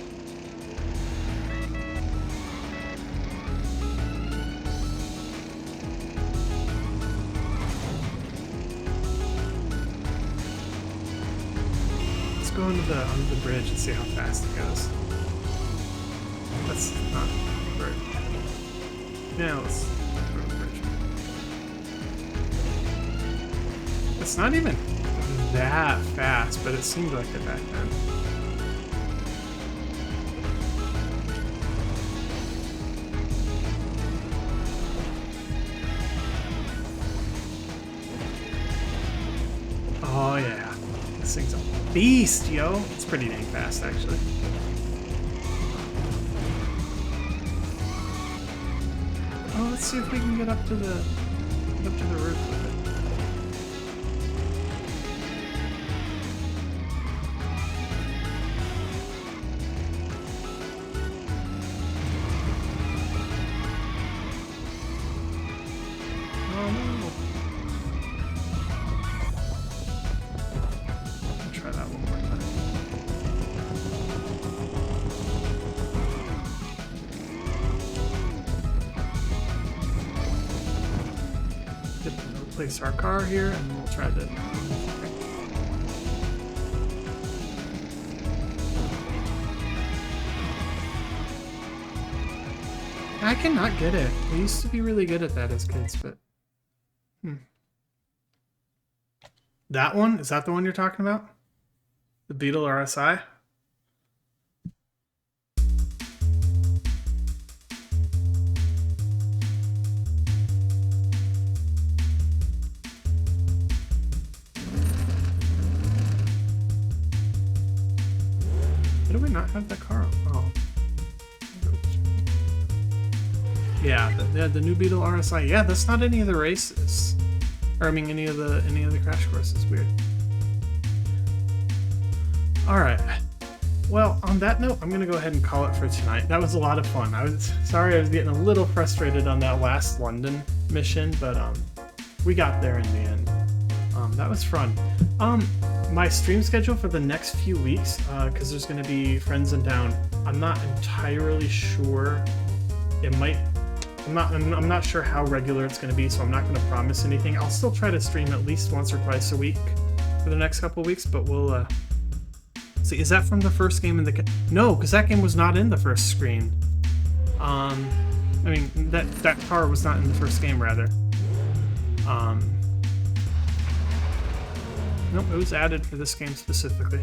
Let's go under the bridge and see how fast it goes. That's not very... Yeah, let's go to the bridge. It's not even that fast, but it seemed like it back then. Oh yeah, this thing's a beast, yo. It's pretty dang fast, actually. Oh, let's see if we can get up to the roof with it. Oh no. I'll try that one more time. Replace our car here and we'll try to... I cannot get it. We used to be really good at that as kids, but... That one? Is that the one you're talking about? The Beetle RSI? not have that car? Oh. Yeah, the new Beetle RSI. Yeah, that's not any of the races. Or I mean any of the crash courses. Weird. Alright. Well, on that note, I'm gonna go ahead and call it for tonight. That was a lot of fun. I was sorry I was getting a little frustrated on that last London mission, but we got there in the end. That was fun. My stream schedule for the next few weeks, because there's gonna be friends in town, I'm not entirely sure. It might. I'm not sure how regular it's going to be, so I'm not going to promise anything. I'll still try to stream at least once or twice a week for the next couple weeks, but we'll see. Is that from the first game in the? No, because that game was not in the first screen. I mean that car was not in the first game, rather. Nope, it was added for this game specifically.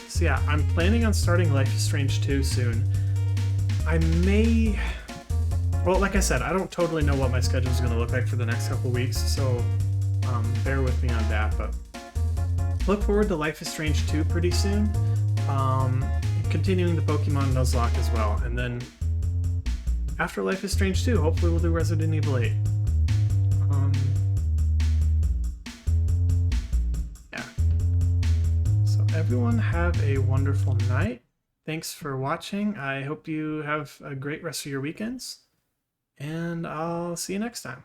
So yeah, I'm planning on starting Life is Strange 2 soon. I may... Well, like I said, I don't totally know what my schedule is going to look like for the next couple weeks, so bear with me on that, but look forward to Life is Strange 2 pretty soon. Continuing the Pokemon Nuzlocke as well, and then after Life is Strange 2, hopefully we'll do Resident Evil 8. Everyone have a wonderful night. Thanks for watching. I hope you have a great rest of your weekends, and I'll see you next time.